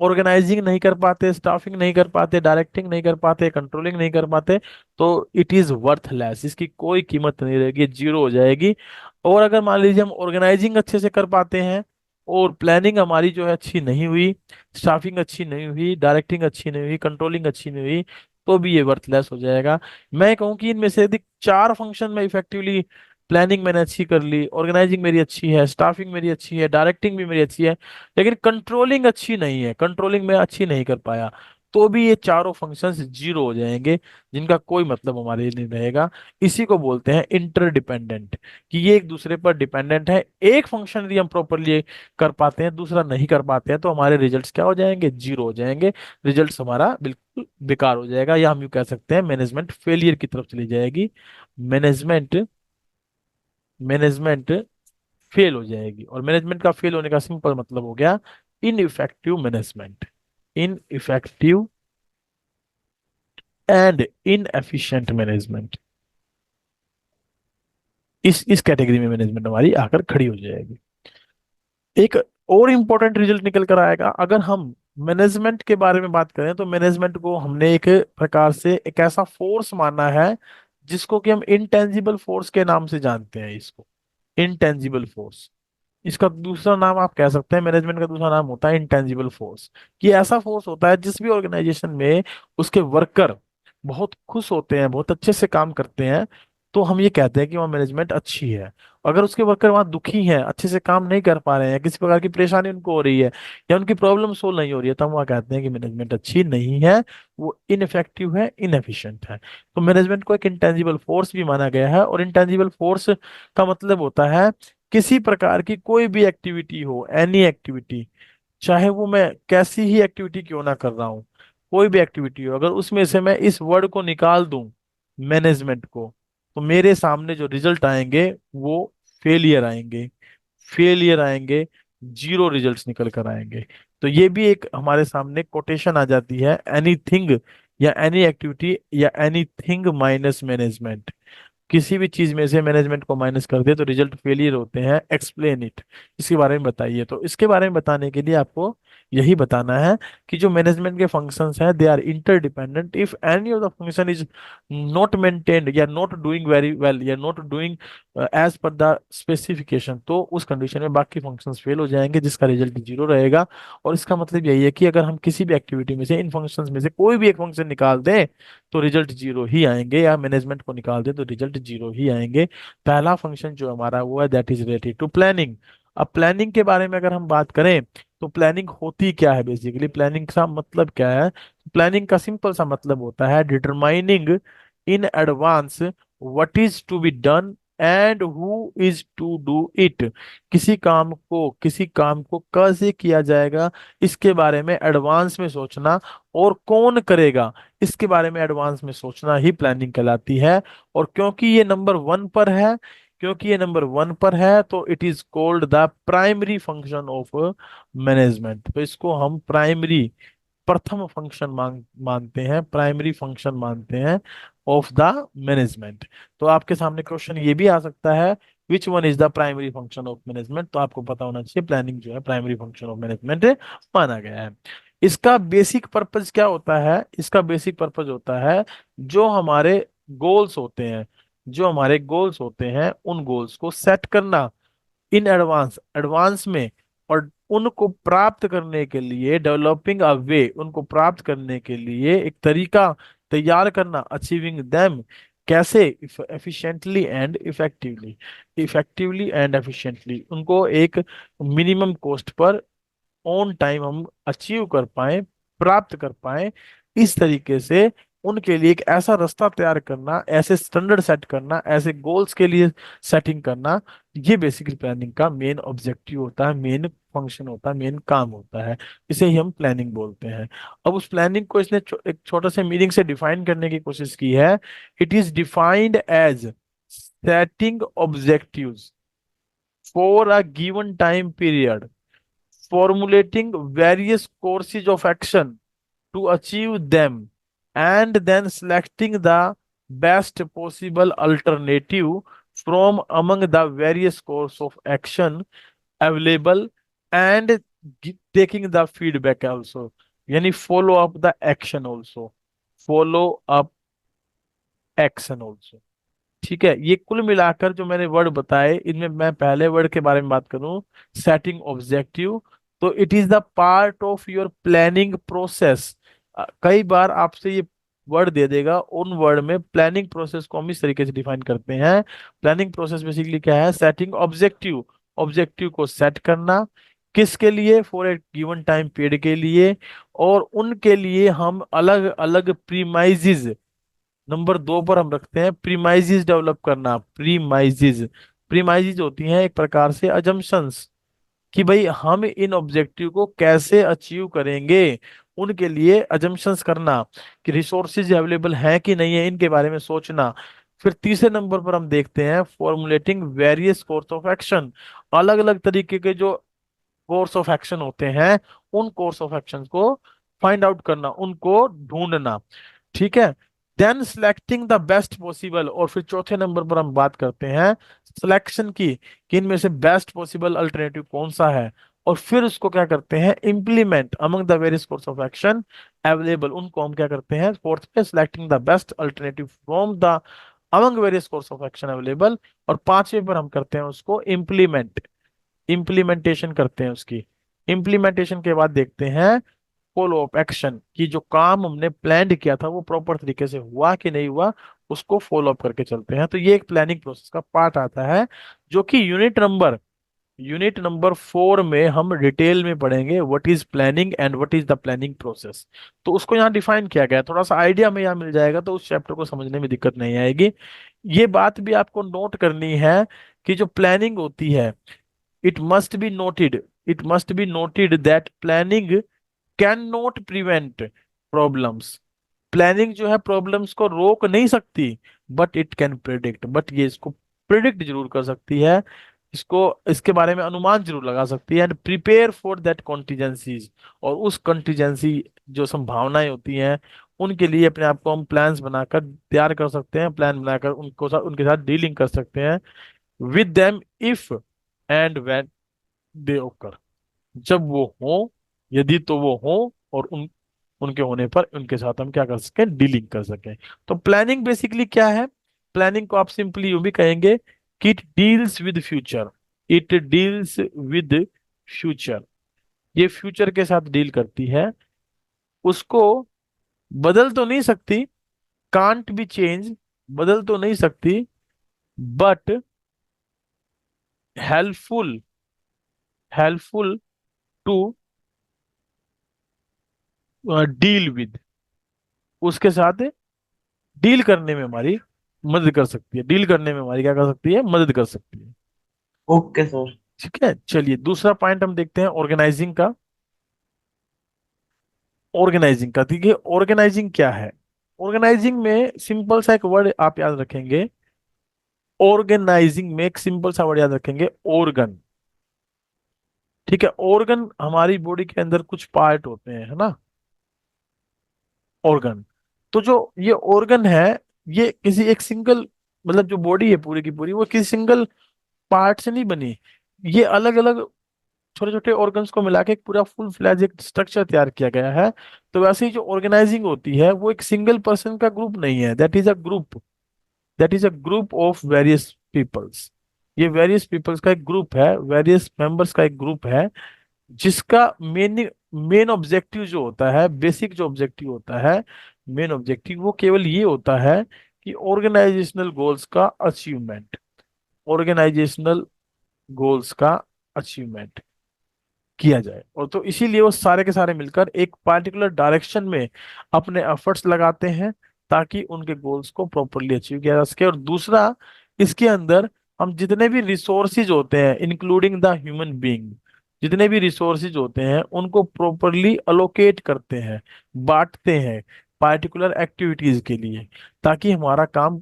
ऑर्गेनाइजिंग नहीं कर पाते, स्टाफिंग नहीं कर पाते, डायरेक्टिंग नहीं कर पाते, कंट्रोलिंग नहीं कर पाते, तो इट इज वर्थलेस, इसकी कोई कीमत नहीं रहेगी, जीरो हो जाएगी। और अगर मान लीजिए हम ऑर्गेनाइजिंग अच्छे से कर पाते हैं और प्लानिंग हमारी जो है अच्छी नहीं हुई, स्टाफिंग अच्छी नहीं हुई, डायरेक्टिंग अच्छी नहीं हुई, कंट्रोलिंग अच्छी नहीं हुई, तो भी ये वर्थलेस हो जाएगा। मैं कहूँ कि इनमें से यदि चार फंक्शन में इफेक्टिवली, प्लानिंग मैंने अच्छी कर ली, ऑर्गेनाइजिंग मेरी अच्छी है, स्टाफिंग मेरी अच्छी है, डायरेक्टिंग भी मेरी अच्छी है, लेकिन कंट्रोलिंग अच्छी नहीं है, कंट्रोलिंग में अच्छी नहीं कर पाया, तो भी ये चारों फंक्शंस जीरो हो जाएंगे, जिनका कोई मतलब हमारे लिए नहीं रहेगा। इसी को बोलते हैं इंटरडिपेंडेंट, कि ये एक दूसरे पर डिपेंडेंट है। एक फंक्शन यदि हम प्रॉपरली कर पाते हैं, दूसरा नहीं कर पाते हैं, तो हमारे रिजल्ट्स क्या हो जाएंगे, जीरो हो जाएंगे, रिजल्ट्स हमारा बिल्कुल बेकार हो जाएगा, या हम यूं कह सकते हैं मैनेजमेंट फेलियर की तरफ चली जाएगी, मैनेजमेंट मैनेजमेंट फेल हो जाएगी। और मैनेजमेंट का फेल होने का सिंपल मतलब हो गया ineffective management, ineffective and inefficient management. इस कैटेगरी में मैनेजमेंट हमारी आकर खड़ी हो जाएगी। एक और इंपॉर्टेंट रिजल्ट निकल कर आएगा, अगर हम मैनेजमेंट के बारे में बात करें तो मैनेजमेंट को हमने एक प्रकार से एक ऐसा फोर्स माना है जिसको कि हम इंटेंजिबल फोर्स के नाम से जानते हैं इसको, इंटेंजिबल फोर्स। इसका दूसरा नाम आप कह सकते हैं, मैनेजमेंट का दूसरा नाम होता है इंटेंजिबल फोर्स। कि ऐसा फोर्स होता है जिस भी ऑर्गेनाइजेशन में उसके वर्कर बहुत खुश होते हैं, बहुत अच्छे से काम करते हैं, तो हम ये कहते हैं कि वहाँ मैनेजमेंट अच्छी है। अगर उसके वर्कर वहाँ दुखी हैं, अच्छे से काम नहीं कर पा रहे हैं, किसी प्रकार की परेशानी उनको हो रही है, या उनकी प्रॉब्लम सोल्व नहीं हो रही है, तो हम वहाँ कहते हैं कि मैनेजमेंट अच्छी नहीं है, वो इनफेक्टिव है, इनएफिशिएंट है। तो मैनेजमेंट को एक इंटेंजिबल फोर्स भी माना गया है। और इंटेंजिबल फोर्स का मतलब होता है किसी प्रकार की कोई भी एक्टिविटी हो, एनी एक्टिविटी, चाहे वो मैं कैसी ही एक्टिविटी क्यों ना कर रहा हूँ, कोई भी एक्टिविटी हो, अगर उसमें से मैं इस वर्ड को निकाल दूं, मैनेजमेंट को, तो मेरे सामने जो रिजल्ट आएंगे वो फेलियर आएंगे, फेलियर आएंगे, जीरो रिजल्ट्स निकल कर आएंगे। तो ये भी एक हमारे सामने कोटेशन आ जाती है, एनीथिंग या एनी एक्टिविटी या एनीथिंग माइनस मैनेजमेंट। किसी भी चीज में से मैनेजमेंट को माइनस कर दे तो रिजल्ट फेलियर होते हैं, एक्सप्लेन इट। इसके बारे में बताइए। तो इसके बारे में बताने के लिए आपको यही बताना है कि जो मैनेजमेंट के फंक्शंस हैं they are interdependent. If any of the function is not maintained या नॉट डूइंग वेरी वेल या not doing as per the specification, तो उस कंडीशन में बाकी फंक्शंस फेल हो जाएंगे, जिसका रिजल्ट जीरो रहेगा। और इसका मतलब यही है कि अगर हम किसी भी एक्टिविटी में से, इन फंक्शंस में से कोई भी एक फंक्शन निकाल दें तो रिजल्ट जीरो ही आएंगे, या मैनेजमेंट को निकाल दे तो रिजल्ट जीरो ही आएंगे। पहला फंक्शन जो हमारा वो है that is related to planning. अब प्लानिंग के बारे में अगर हम बात करें तो प्लानिंग होती क्या है, बेसिकली प्लानिंग का मतलब क्या है। प्लानिंग का सिंपल सा मतलब होता है determining in advance what is to be done and who is to do it. किसी काम को कैसे किया जाएगा इसके बारे में एडवांस में सोचना, और कौन करेगा इसके बारे में एडवांस में सोचना ही प्लानिंग कहलाती है। और क्योंकि ये नंबर वन पर है तो it is called the primary function of management. तो इसको हम प्राइमरी, प्रथम फंक्शन मानते हैं, प्राइमरी फंक्शन मानते हैं ऑफ द मैनेजमेंट। तो आपके सामने क्वेश्चन ये भी आ सकता है, which one is the primary function of management. तो आपको पता होना चाहिए प्लानिंग जो है प्राइमरी फंक्शन ऑफ मैनेजमेंट माना गया है। इसका बेसिक पर्पज क्या होता है, इसका बेसिक पर्पज होता है जो हमारे गोल्स होते हैं, जो हमारे गोल्स होते हैं उन गोल्स को सेट करना इन एडवांस, एडवांस में, और उनको प्राप्त करने के लिए डेवलपिंग अ वे, उनको प्राप्त करने के लिए एक तरीका तैयार करना, अचीविंग देम, कैसे, efficiently and effectively, effectively and efficiently, उनको एक minimum cost per on time हम अचीव कर पाए, प्राप्त कर पाए। इस तरीके से उनके लिए एक ऐसा रास्ता तैयार करना, ऐसे स्टैंडर्ड सेट करना, ऐसे गोल्स के लिए सेटिंग करना, ये बेसिकली प्लानिंग का मेन ऑब्जेक्टिव होता है, मेन फंक्शन होता है, मेन काम होता है। इसे ही हम प्लानिंग बोलते हैं। अब उस प्लानिंग को इसने एक छोटे से मीनिंग से डिफाइन करने की कोशिश की है। It is defined as setting objectives for a given time period, formulating various courses of action to achieve them, and then selecting the best possible alternative from among the various course of action available, and taking the feedback also, यानी follow up the action also, follow up action also। ठीक है, ये कुल मिलाकर जो मैंने वर्ड बताए इनमें मैं पहले वर्ड के बारे में बात करूं, सेटिंग ऑब्जेक्टिव, तो it is the part of your planning process. कई बार आपसे ये वर्ड दे देगा, उन वर्ड में प्लानिंग प्रोसेस को हम इस तरीके से डिफाइन करते हैं। प्लानिंग प्रोसेस बेसिकली क्या है, सेटिंग ऑब्जेक्टिव, ऑब्जेक्टिव को सेट करना, किसके लिए, for a given time period के लिए, और उनके लिए हम अलग अलग प्रीमाइजेज, नंबर दो पर हम रखते हैं प्रीमाइजेज डेवलप करना। प्रीमाइजेज, प्रीमाइजेज होती हैं एक प्रकार से अजम्पशंस, कि भाई हम इन ऑब्जेक्टिव को कैसे अचीव करेंगे, उनके लिए अजम्पशंस करना, कि रिसोर्सेज अवेलेबल हैं कि नहीं है, इनके बारे में सोचना। फिर तीसरे नंबर पर हम देखते हैं formulating various course of action, अलग अलग तरीके के जो कोर्स ऑफ एक्शन होते हैं उन कोर्स ऑफ एक्शन को फाइंड आउट करना, उनको ढूंढना। ठीक है, then selecting the best possible, और फिर चौथे नंबर पर हम बात करते हैं सिलेक्शन की, कि इनमें से बेस्ट पॉसिबल अल्टरनेटिव कौन सा है, और फिर उसको क्या करते हैं implement among the various course of action available, उनको हम क्या करते हैं फोर्थ पे, selecting the best alternative from the among various course of action available. और पांचवे पर हम करते हैं उसको इम्प्लीमेंट, इम्प्लीमेंटेशन करते हैं उसकी। इम्प्लीमेंटेशन के बाद देखते हैं फॉलो अप एक्शन, कि जो काम हमने प्लान किया था वो प्रॉपर तरीके से हुआ कि नहीं हुआ, उसको फॉलो अप करके चलते हैं। तो ये एक प्लानिंग प्रोसेस का पार्ट आता है, जो कि यूनिट नंबर 4 में हम डिटेल में पढ़ेंगे what is planning and what is the planning process. तो उसको यहाँ डिफाइन किया गया है, थोड़ा सा आइडिया में यहाँ मिल जाएगा, तो उस चैप्टर को समझने में दिक्कत नहीं आएगी। ये बात भी आपको नोट करनी है कि जो प्लानिंग होती है, it must be noted, it must be noted that planning can not prevent problems. Planning जो है प्रॉब्लम्स को रोक नहीं सकती, but it can predict, but ये इसको प्रिडिक्ट जरूर कर सकती है, इसको इसके बारे में अनुमान जरूर लगा सकती है, and prepare for that contingencies. और उस कॉन्टिजेंसी जो संभावनाएं होती हैं, उनके लिए अपने आप को हम प्लान्स बनाकर तैयार कर सकते हैं, प्लान बनाकर उनके साथ डीलिंग कर सकते हैं with them if and when they ओकर, जब वो हो, यदि तो वो हो, और उनके होने पर उनके साथ हम क्या कर सकें, डीलिंग कर सकें। तो प्लानिंग बेसिकली क्या है? प्लानिंग को आप सिंपली यूं भी कहेंगे कि it deals with future, it deals with future. ये फ्यूचर के साथ डील करती है, उसको बदल तो नहीं सकती, कांट बी चेंज, बदल तो नहीं सकती, but helpful, helpful to deal with, उसके साथ डील करने में हमारी मदद कर सकती है, डील करने में हमारी क्या कर सकती है, मदद कर सकती है। Okay sir. ठीक है, चलिए दूसरा पॉइंट हम देखते हैं ऑर्गेनाइजिंग का। ऑर्गेनाइजिंग का देखिए, ऑर्गेनाइजिंग क्या है? ऑर्गेनाइजिंग में सिंपल सा एक वर्ड आप याद रखेंगे, ऑर्गेनाइजिंग में एक सिंपल सा वर्ड याद रखेंगे, ऑर्गन। ठीक है, ऑर्गन हमारी बॉडी के अंदर कुछ पार्ट होते हैं, है ना, ऑर्गन। तो जो ये ऑर्गन है, ये किसी एक सिंगल, मतलब जो बॉडी है पूरी की पूरी, वो किसी सिंगल पार्ट से नहीं बनी, ये अलग अलग छोटे छोटे ऑर्गन्स को मिला के एक पूरा फुल फ्लैज एक स्ट्रक्चर तैयार किया गया है। तो वैसे ही जो ऑर्गेनाइजिंग होती है, वो एक सिंगल पर्सन का ग्रुप नहीं है, that is a group, that is a group of various peoples. ये वेरियस पीपल्स का एक ग्रुप है, वेरियस मेंबर्स का एक ग्रुप है, जिसका मेन मेन ऑब्जेक्टिव जो होता है, बेसिक जो ऑब्जेक्टिव होता है, मेन ऑब्जेक्टिव वो केवल ये होता है कि ऑर्गेनाइजेशनल गोल्स का अचीवमेंट, ऑर्गेनाइजेशनल गोल्स का अचीवमेंट किया जाए। और तो इसीलिए वो सारे के सारे मिलकर एक पार्टिकुलर डायरेक्शन में अपने एफर्ट्स लगाते हैं, ताकि उनके गोल्स को प्रॉपरली अचीव किया जा सके। और दूसरा, इसके अंदर हम जितने भी रिसोर्सेज होते हैं, इंक्लूडिंग द ह्यूमन बीइंग, जितने भी रिसोर्सेज होते हैं उनको प्रॉपरली अलोकेट करते हैं, बांटते हैं पार्टिकुलर एक्टिविटीज के लिए, ताकि हमारा काम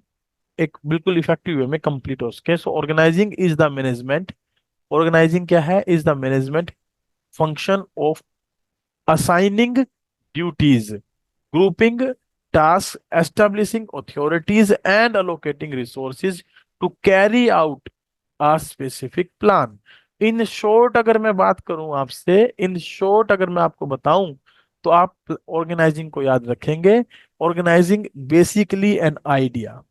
एक बिल्कुल इफेक्टिव वे में कंप्लीट हो सके। So organising is the management, organising क्या है, is the management function of assigning duties, grouping tasks, establishing authorities, and allocating resources to carry out a specific plan. In short अगर मैं बात करूं आपसे, इन शॉर्ट अगर मैं आपको बताऊं, तो आप ऑर्गेनाइजिंग को याद रखेंगे। Organizing basically an idea,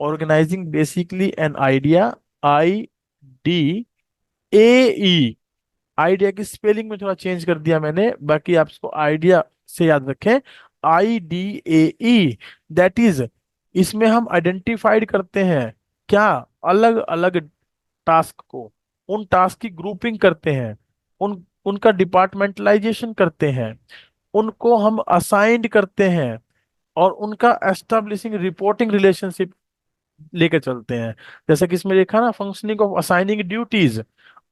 organizing basically an idea, IDEA। Idea की स्पेलिंग में थोड़ा चेंज कर दिया मैंने, बाकी आप इसको आइडिया से याद रखें, IDEA। दैट इज, इसमें हम आइडेंटिफाइड करते हैं क्या, अलग अलग टास्क को, उन टास्क की ग्रुपिंग करते हैं, उनका डिपार्टमेंटलाइजेशन करते हैं, उनको हम असाइंड करते हैं, और उनका एस्टेब्लिशिंग रिपोर्टिंग रिलेशनशिप लेकर चलते हैं। जैसे कि इसमें लिखा ना, functioning of assigning duties,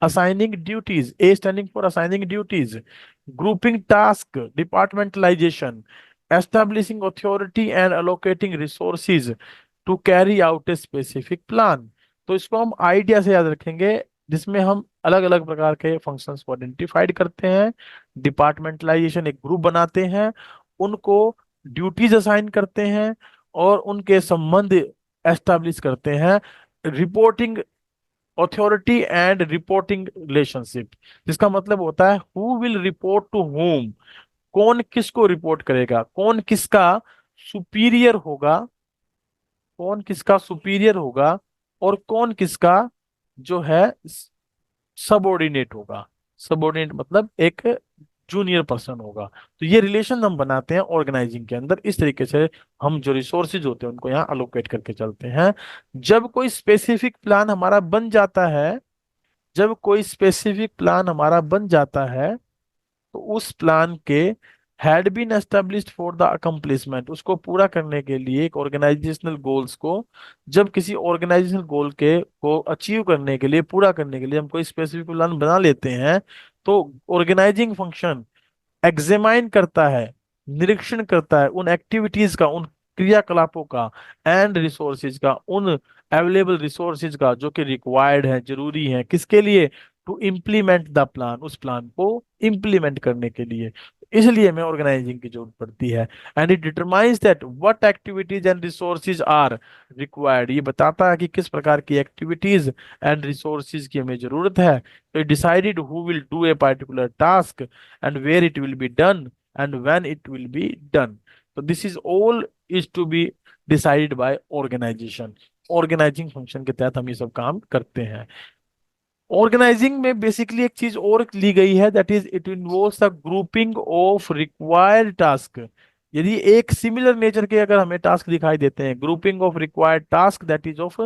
assigning duties, a standing for assigning duties, grouping task, departmentalization, establishing authority and allocating resources to carry out a specific plan. तो इसको हम आइडिया से याद रखेंगे, जिसमें हम अलग अलग प्रकार के फंक्शंस को आइडेंटिफाइड करते हैं, डिपार्टमेंटलाइजेशन एक ग्रुप बनाते हैं, उनको ड्यूटीज असाइन करते हैं, और उनके संबंध एस्टैब्लिश करते हैं, reporting authority and reporting relationship, जिसका मतलब होता है who will report to whom, कौन किसको रिपोर्ट करेगा, कौन किसका सुपीरियर होगा, कौन किसका सुपीरियर होगा और कौन किसका जो है सबऑर्डिनेट होगा। सबऑर्डिनेट मतलब एक जूनियर पर्सन होगा। तो ये रिलेशन हम बनाते हैं ऑर्गेनाइजिंग के अंदर। इस तरीके से हम जो रिसोर्सेज होते हैं उनको यहाँ अलोकेट करके चलते हैं। जब कोई स्पेसिफिक प्लान हमारा बन जाता है, जब कोई स्पेसिफिक प्लान हमारा बन जाता है, तो उस प्लान के had been established for the accomplishment, उसको पूरा करने के लिए एक ऑर्गेनाइजेशनल गोल्स को, जब किसी ऑर्गेनाइजेशनल गोल के को अचीव करने के लिए, पूरा करने के लिए हम कोई स्पेसिफिक प्लान बना लेते हैं, तो ऑर्गेनाइजिंग फंक्शन एग्जामाइन करता है, निरीक्षण करता है उन एक्टिविटीज का, उन क्रियाकलापों का, एंड रिसोर्सेज का, उन अवेलेबल रिसोर्सेज का जो कि रिक्वायर्ड है, जरूरी है किसके लिए, टू इम्प्लीमेंट द प्लान, उस प्लान को इम्प्लीमेंट करने के लिए। इसलिए हमें ऑर्गेनाइजिंग की जरूरत पड़ती है। And it determines that what activities and resources are required, ये बताता है कि किस प्रकार की एक्टिविटीज एंड रिसोर्सेज की हमें जरूरत है। तो it decided who will do a particular task and where it will be done and when it will be done. So this is all is to be decided by organization। Organizing function के तहत हम ये सब काम करते हैं। ऑर्गेनाइजिंग में बेसिकली एक चीज और ली गई है, that is it involves the grouping of required task. यदि एक सिमिलर नेचर के अगर हमें टास्क दिखाई देते हैं, grouping of required task that is of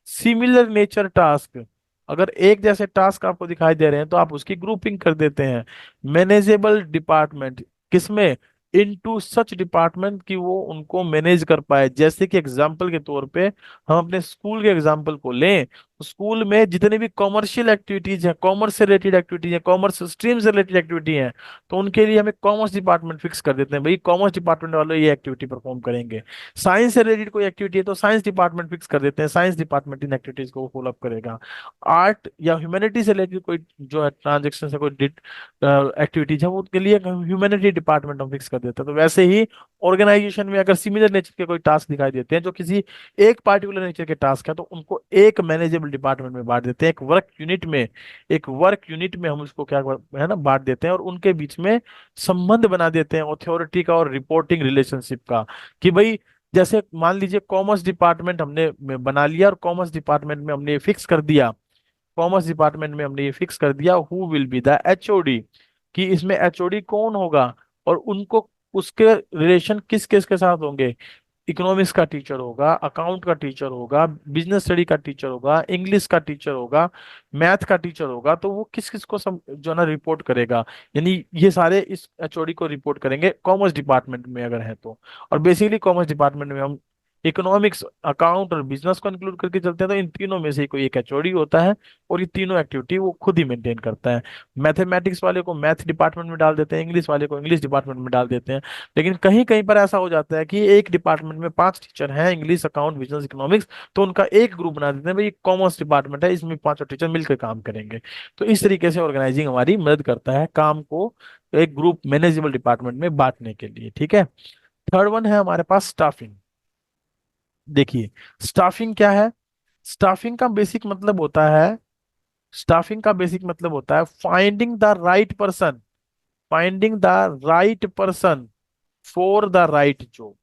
similar nature task, अगर एक जैसे टास्क आपको दिखाई दे रहे हैं तो आप उसकी ग्रुपिंग कर देते हैं। मैनेजेबल डिपार्टमेंट, किसमें, इनटू सच डिपार्टमेंट कि वो उनको मैनेज कर पाए। जैसे कि एग्जाम्पल के तौर पे हम अपने स्कूल के एग्जाम्पल को लें, स्कूल में जितने भी कॉमर्शियल एक्टिविटीज हैं, कॉमर्स से रिलेटेड एक्टिविटी है, कॉमर्स स्ट्रीम से रिलेटेड एक्टिविटी है, तो उनके लिए हमें कॉमर्स डिपार्टमेंट फिक्स कर देते हैं, भाई कॉमर्स डिपार्टमेंट वाले ये एक्टिविटी परफॉर्म करेंगे। साइंस से रिलेटेड कोई एक्टिविटी है तो साइंस डिपार्टमेंट फिक्स कर देते हैं, साइंस डिपार्टमेंट इन एक्टिविटीज को फॉलो अप करेगा। आर्ट या ह्यूमैनिटी से रिलेटेड कोई जो है ट्रांजेक्शन से कोई एक्टिविटीज है, वो उनके लिए ह्यूमैनिटी डिपार्टमेंट हम फिक्स कर देते हैं। तो वैसे ही ऑर्गेनाइजेशन में अगर सिमिलर नेचर के कोई टास्क दिखाई देते हैं जो किसी एक पार्टिकुलर नेचर के टास्क है, तो उनको एक मैनेजेबल डिपार्टमेंट में बांट देते हैं, एक वर्क यूनिट में, एक वर्क यूनिट में हम उसको क्या है ना बांट देते हैं, और उनके बीच में संबंध बना देते हैं अथॉरिटी का और रिपोर्टिंग रिलेशनशिप का। कि भाई जैसे मान लीजिए कॉमर्स डिपार्टमेंट हमने बना लिया और कॉमर्स डिपार्टमेंट में हमने फिक्स कर दिया, कॉमर्स डिपार्टमेंट में हमने ये फिक्स कर दिया who will be the HOD, कि इसमें एचओडी कौन होगा और उनको उसके रिलेशन किस किस के साथ होंगे। इकोनॉमिक्स का टीचर होगा, अकाउंट का टीचर होगा, बिजनेस स्टडी का टीचर होगा, इंग्लिश का टीचर होगा, मैथ का टीचर होगा, तो वो किस किस को सब जो है ना रिपोर्ट करेगा। यानी ये सारे इस एचओडी को रिपोर्ट करेंगे कॉमर्स डिपार्टमेंट में अगर है तो। और बेसिकली कॉमर्स डिपार्टमेंट में हम इकोनॉमिक्स, अकाउंट और बिजनेस को इंक्लूड करके चलते हैं, तो इन तीनों में से कोई एक एचओडी होता है और ये तीनों एक्टिविटी वो खुद ही मेंटेन करता है। मैथमेटिक्स वाले को मैथ डिपार्टमेंट में डाल देते हैं, इंग्लिश वाले को इंग्लिश डिपार्टमेंट में डाल देते हैं। लेकिन कहीं कहीं पर ऐसा हो जाता है कि एक डिपार्टमेंट में 5 टीचर हैं, इंग्लिश, अकाउंट, बिजनेस, इकोनॉमिक्स, तो उनका एक ग्रुप बना देते हैं, भाई कॉमर्स डिपार्टमेंट है, इसमें 5 टीचर मिलकर काम करेंगे। तो इस तरीके से ऑर्गेनाइजिंग हमारी मदद करता है काम को एक ग्रुप मैनेजेबल डिपार्टमेंट में बांटने के लिए। ठीक है। थर्ड वन है हमारे पास स्टाफिंग। देखिए स्टाफिंग क्या है। स्टाफिंग का बेसिक मतलब होता है, स्टाफिंग का बेसिक मतलब होता है finding the right person, finding the right person for the right job,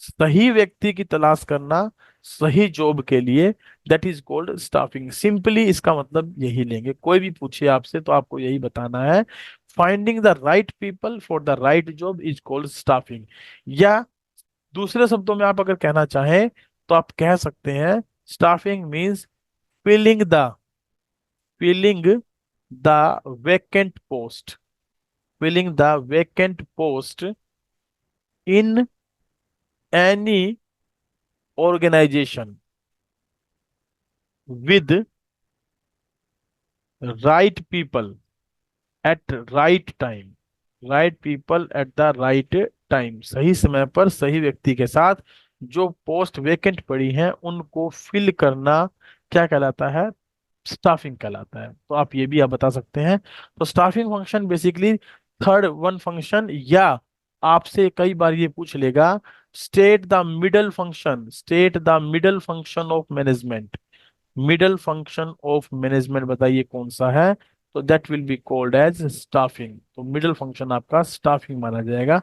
सही व्यक्ति की तलाश करना सही जॉब के लिए, that is called staffing. Simply इसका मतलब यही लेंगे, कोई भी पूछे आपसे तो आपको यही बताना है, finding the right people for the right job is called staffing. या दूसरे शब्दों में आप अगर कहना चाहें तो आप कह सकते हैं staffing means filling the, filling the vacant post, filling the vacant post in any organization with right people at right time, right people at the right time, सही समय पर सही व्यक्ति के साथ जो पोस्ट वेकेंट पड़ी हैं उनको फिल करना क्या कहलाता है, स्टाफिंग कहलाता है। तो आप ये भी आप बता सकते हैं। तो staffing function basically third one function, या आपसे कई बार ये पूछ लेगा state the middle function, state the middle function of management, middle function of management बताइए कौन सा है, तो that will be called as staffing. तो मिडल फंक्शन आपका स्टाफिंग माना जाएगा।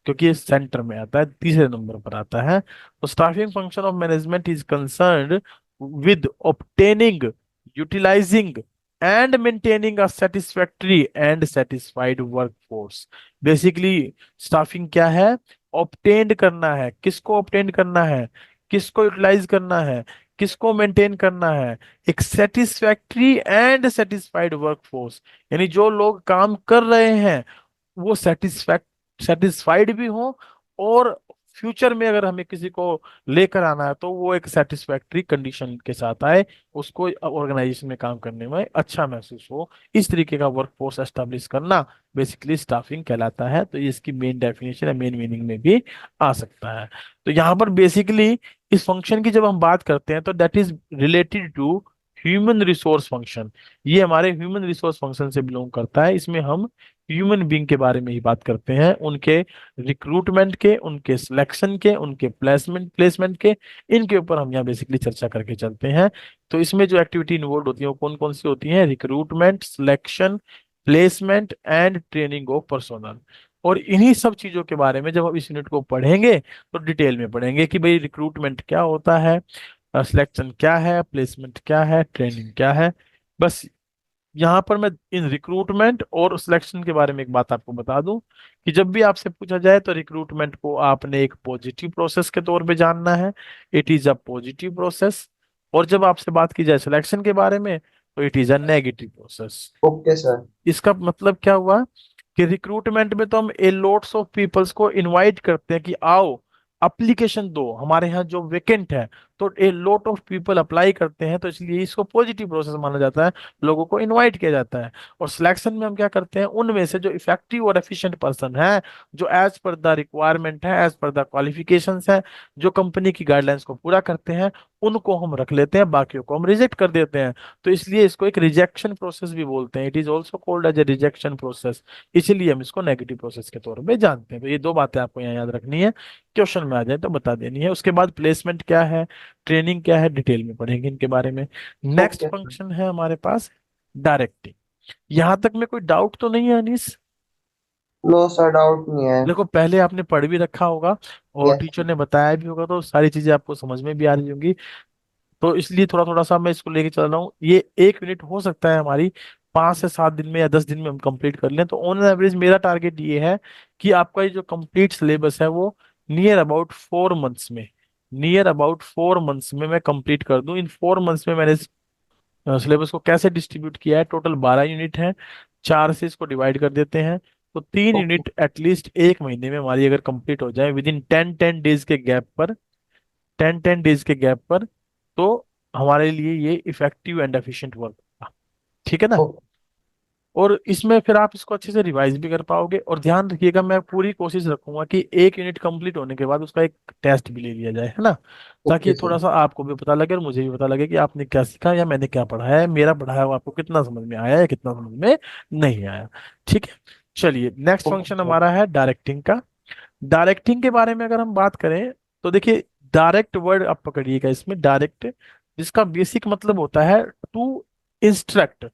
क्योंकि ये सेंटर में आता है, तीसरे नंबर पर आता है। तो staffing function of management is concerned with obtaining, utilizing and maintaining a satisfactory and satisfied workforce. Basically staffing क्या है? ऑब्टेंड करना है। किसको ऑब्टेंड करना है? किसको यूटिलाइज करना है? किसको मेंटेन करना है? एक सेटिस्फैक्टरी एंड सेटिस्फाइड वर्कफोर्स, यानी जो लोग काम कर रहे हैं वो सेटिस्फाइड भी हो, और फ्यूचर में अगर हमें किसी को लेकर आना है तो वो एक सेटिस्फैक्टरी कंडीशन के साथ आए, उसको ऑर्गेनाइजेशन में काम करने में अच्छा महसूस हो। इस तरीके का वर्कफोर्स एस्टेब्लिश करना बेसिकली स्टाफिंग कहलाता है। तो ये इसकी मेन डेफिनेशन है, मेन मीनिंग में भी आ सकता है। तो यहाँ पर बेसिकली इस फंक्शन की जब हम बात करते हैं तो that is related to human resource function. ये हमारे ह्यूमन रिसोर्स फंक्शन से बिलोंग करता है। इसमें हम ह्यूमन बीइंग के बारे में ही बात करते हैं, उनके रिक्रूटमेंट के, उनके सिलेक्शन के, उनके प्लेसमेंट प्लेसमेंट के, इनके ऊपर हम यहाँ बेसिकली चर्चा करके चलते हैं। तो इसमें जो एक्टिविटी इन्वॉल्व होती है वो कौन कौन सी होती है? Recruitment, selection, placement and training of personnel. और इन्हीं सब चीजों के बारे में जब हम इस यूनिट को पढ़ेंगे तो डिटेल में पढ़ेंगे कि भाई रिक्रूटमेंट क्या होता है, सिलेक्शन क्या है, प्लेसमेंट क्या है, ट्रेनिंग क्या है। बस यहाँ पर मैं इन रिक्रूटमेंट और सिलेक्शन के बारे में एक बात आपको बता दूं कि जब भी आपसे पूछा जाए तो रिक्रूटमेंट को आपने एक पॉजिटिव प्रोसेस के तौर पे जानना है, it is a positive process. और जब आपसे बात की जाए सिलेक्शन के बारे में तो it is a negative process. Okay sir. इसका मतलब क्या हुआ कि रिक्रूटमेंट में तो हम ए लोट्स ऑफ पीपल्स को इनवाइट करते हैं कि आओ अप्लीकेशन दो हमारे यहाँ जो वेकेंट है। तो ए लोट ऑफ पीपल अप्लाई करते हैं, तो इसलिए इसको पॉजिटिव प्रोसेस माना जाता है, लोगों को इनवाइट किया जाता है। और सिलेक्शन में हम क्या करते हैं? उनमें से जो इफेक्टिव और एफिशिएंट पर्सन है, जो एज पर द रिक्वायरमेंट है, एज पर द क्वालिफिकेशंस है, जो कंपनी की गाइडलाइंस को पूरा करते हैं, उनको हम रख लेते हैं, बाकियों को हम रिजेक्ट कर देते हैं। तो इसलिए इसको एक रिजेक्शन प्रोसेस भी बोलते हैं, it is also called as a rejection process. इसीलिए हम इसको नेगेटिव प्रोसेस के तौर पे जानते हैं। तो ये दो बातें आपको यहाँ याद रखनी है, क्वेश्चन में आ जाए तो बता देनी है। उसके बाद प्लेसमेंट क्या है, ट्रेनिंग क्या है, डिटेल में पढ़ेंगे इनके बारे में। Next okay sir. फंक्शन है हमारे पास डायरेक्टिंग। यहां तक में कोई डाउट तो नहीं है अनीस? नो सर, डाउट नहीं है। देखो पहले आपने पढ़ भी रखा होगा और यस। टीचर ने बताया भी होगा, तो सारी चीजें आपको समझ में भी आ रही होंगी। तो इसलिए थोड़ा थोड़ा सा मैं इसको लेके चल रहा हूँ। ये एक यूनिट हो सकता है हमारी 5 से 7 दिन में या 10 दिन में हम कंप्लीट कर लें। तो ऑन एवरेज मेरा टारगेट ये है कि आपका ये जो कंप्लीट सिलेबस है वो नियर अबाउट 4 मंथ्स में मैं कंप्लीट कर दूं। इन 4 मंथ्स में मैंने सिलेबस को कैसे डिस्ट्रीब्यूट किया है? टोटल 12 यूनिट है, 4 से इसको डिवाइड कर देते हैं। तो तीन ओके। यूनिट एटलीस्ट एक महीने में हमारी अगर कंप्लीट हो जाए विद इन 10 10 डेज के गैप पर, 10 10 डेज के गैप पर, तो हमारे लिए ये इफेक्टिव एंड एफिशिएंट वर्क होगा। ठीक है ना? ओके। और इसमें फिर आप इसको अच्छे से रिवाइज भी कर पाओगे। और ध्यान रखिएगा, मैं पूरी कोशिश रखूंगा कि एक यूनिट कंप्लीट होने के बाद उसका एक टेस्ट भी ले लिया जाए, है ना? ताकि ओके ये सर। थोड़ा सा आपको भी पता लगे और मुझे भी पता लगे कि आपने क्या सीखा या मैंने क्या पढ़ा है, मेरा पढ़ाया हुआ आपको कितना समझ में आया या कितना समझ में नहीं आया। ठीक है, चलिए नेक्स्ट ओके फंक्शन सर। हमारा है डायरेक्टिंग का। डायरेक्टिंग के बारे में अगर हम बात करें तो देखिए, डायरेक्ट वर्ड आप पकड़िएगा इसमें, डायरेक्ट जिसका बेसिक मतलब होता है टू इंस्ट्रक्ट,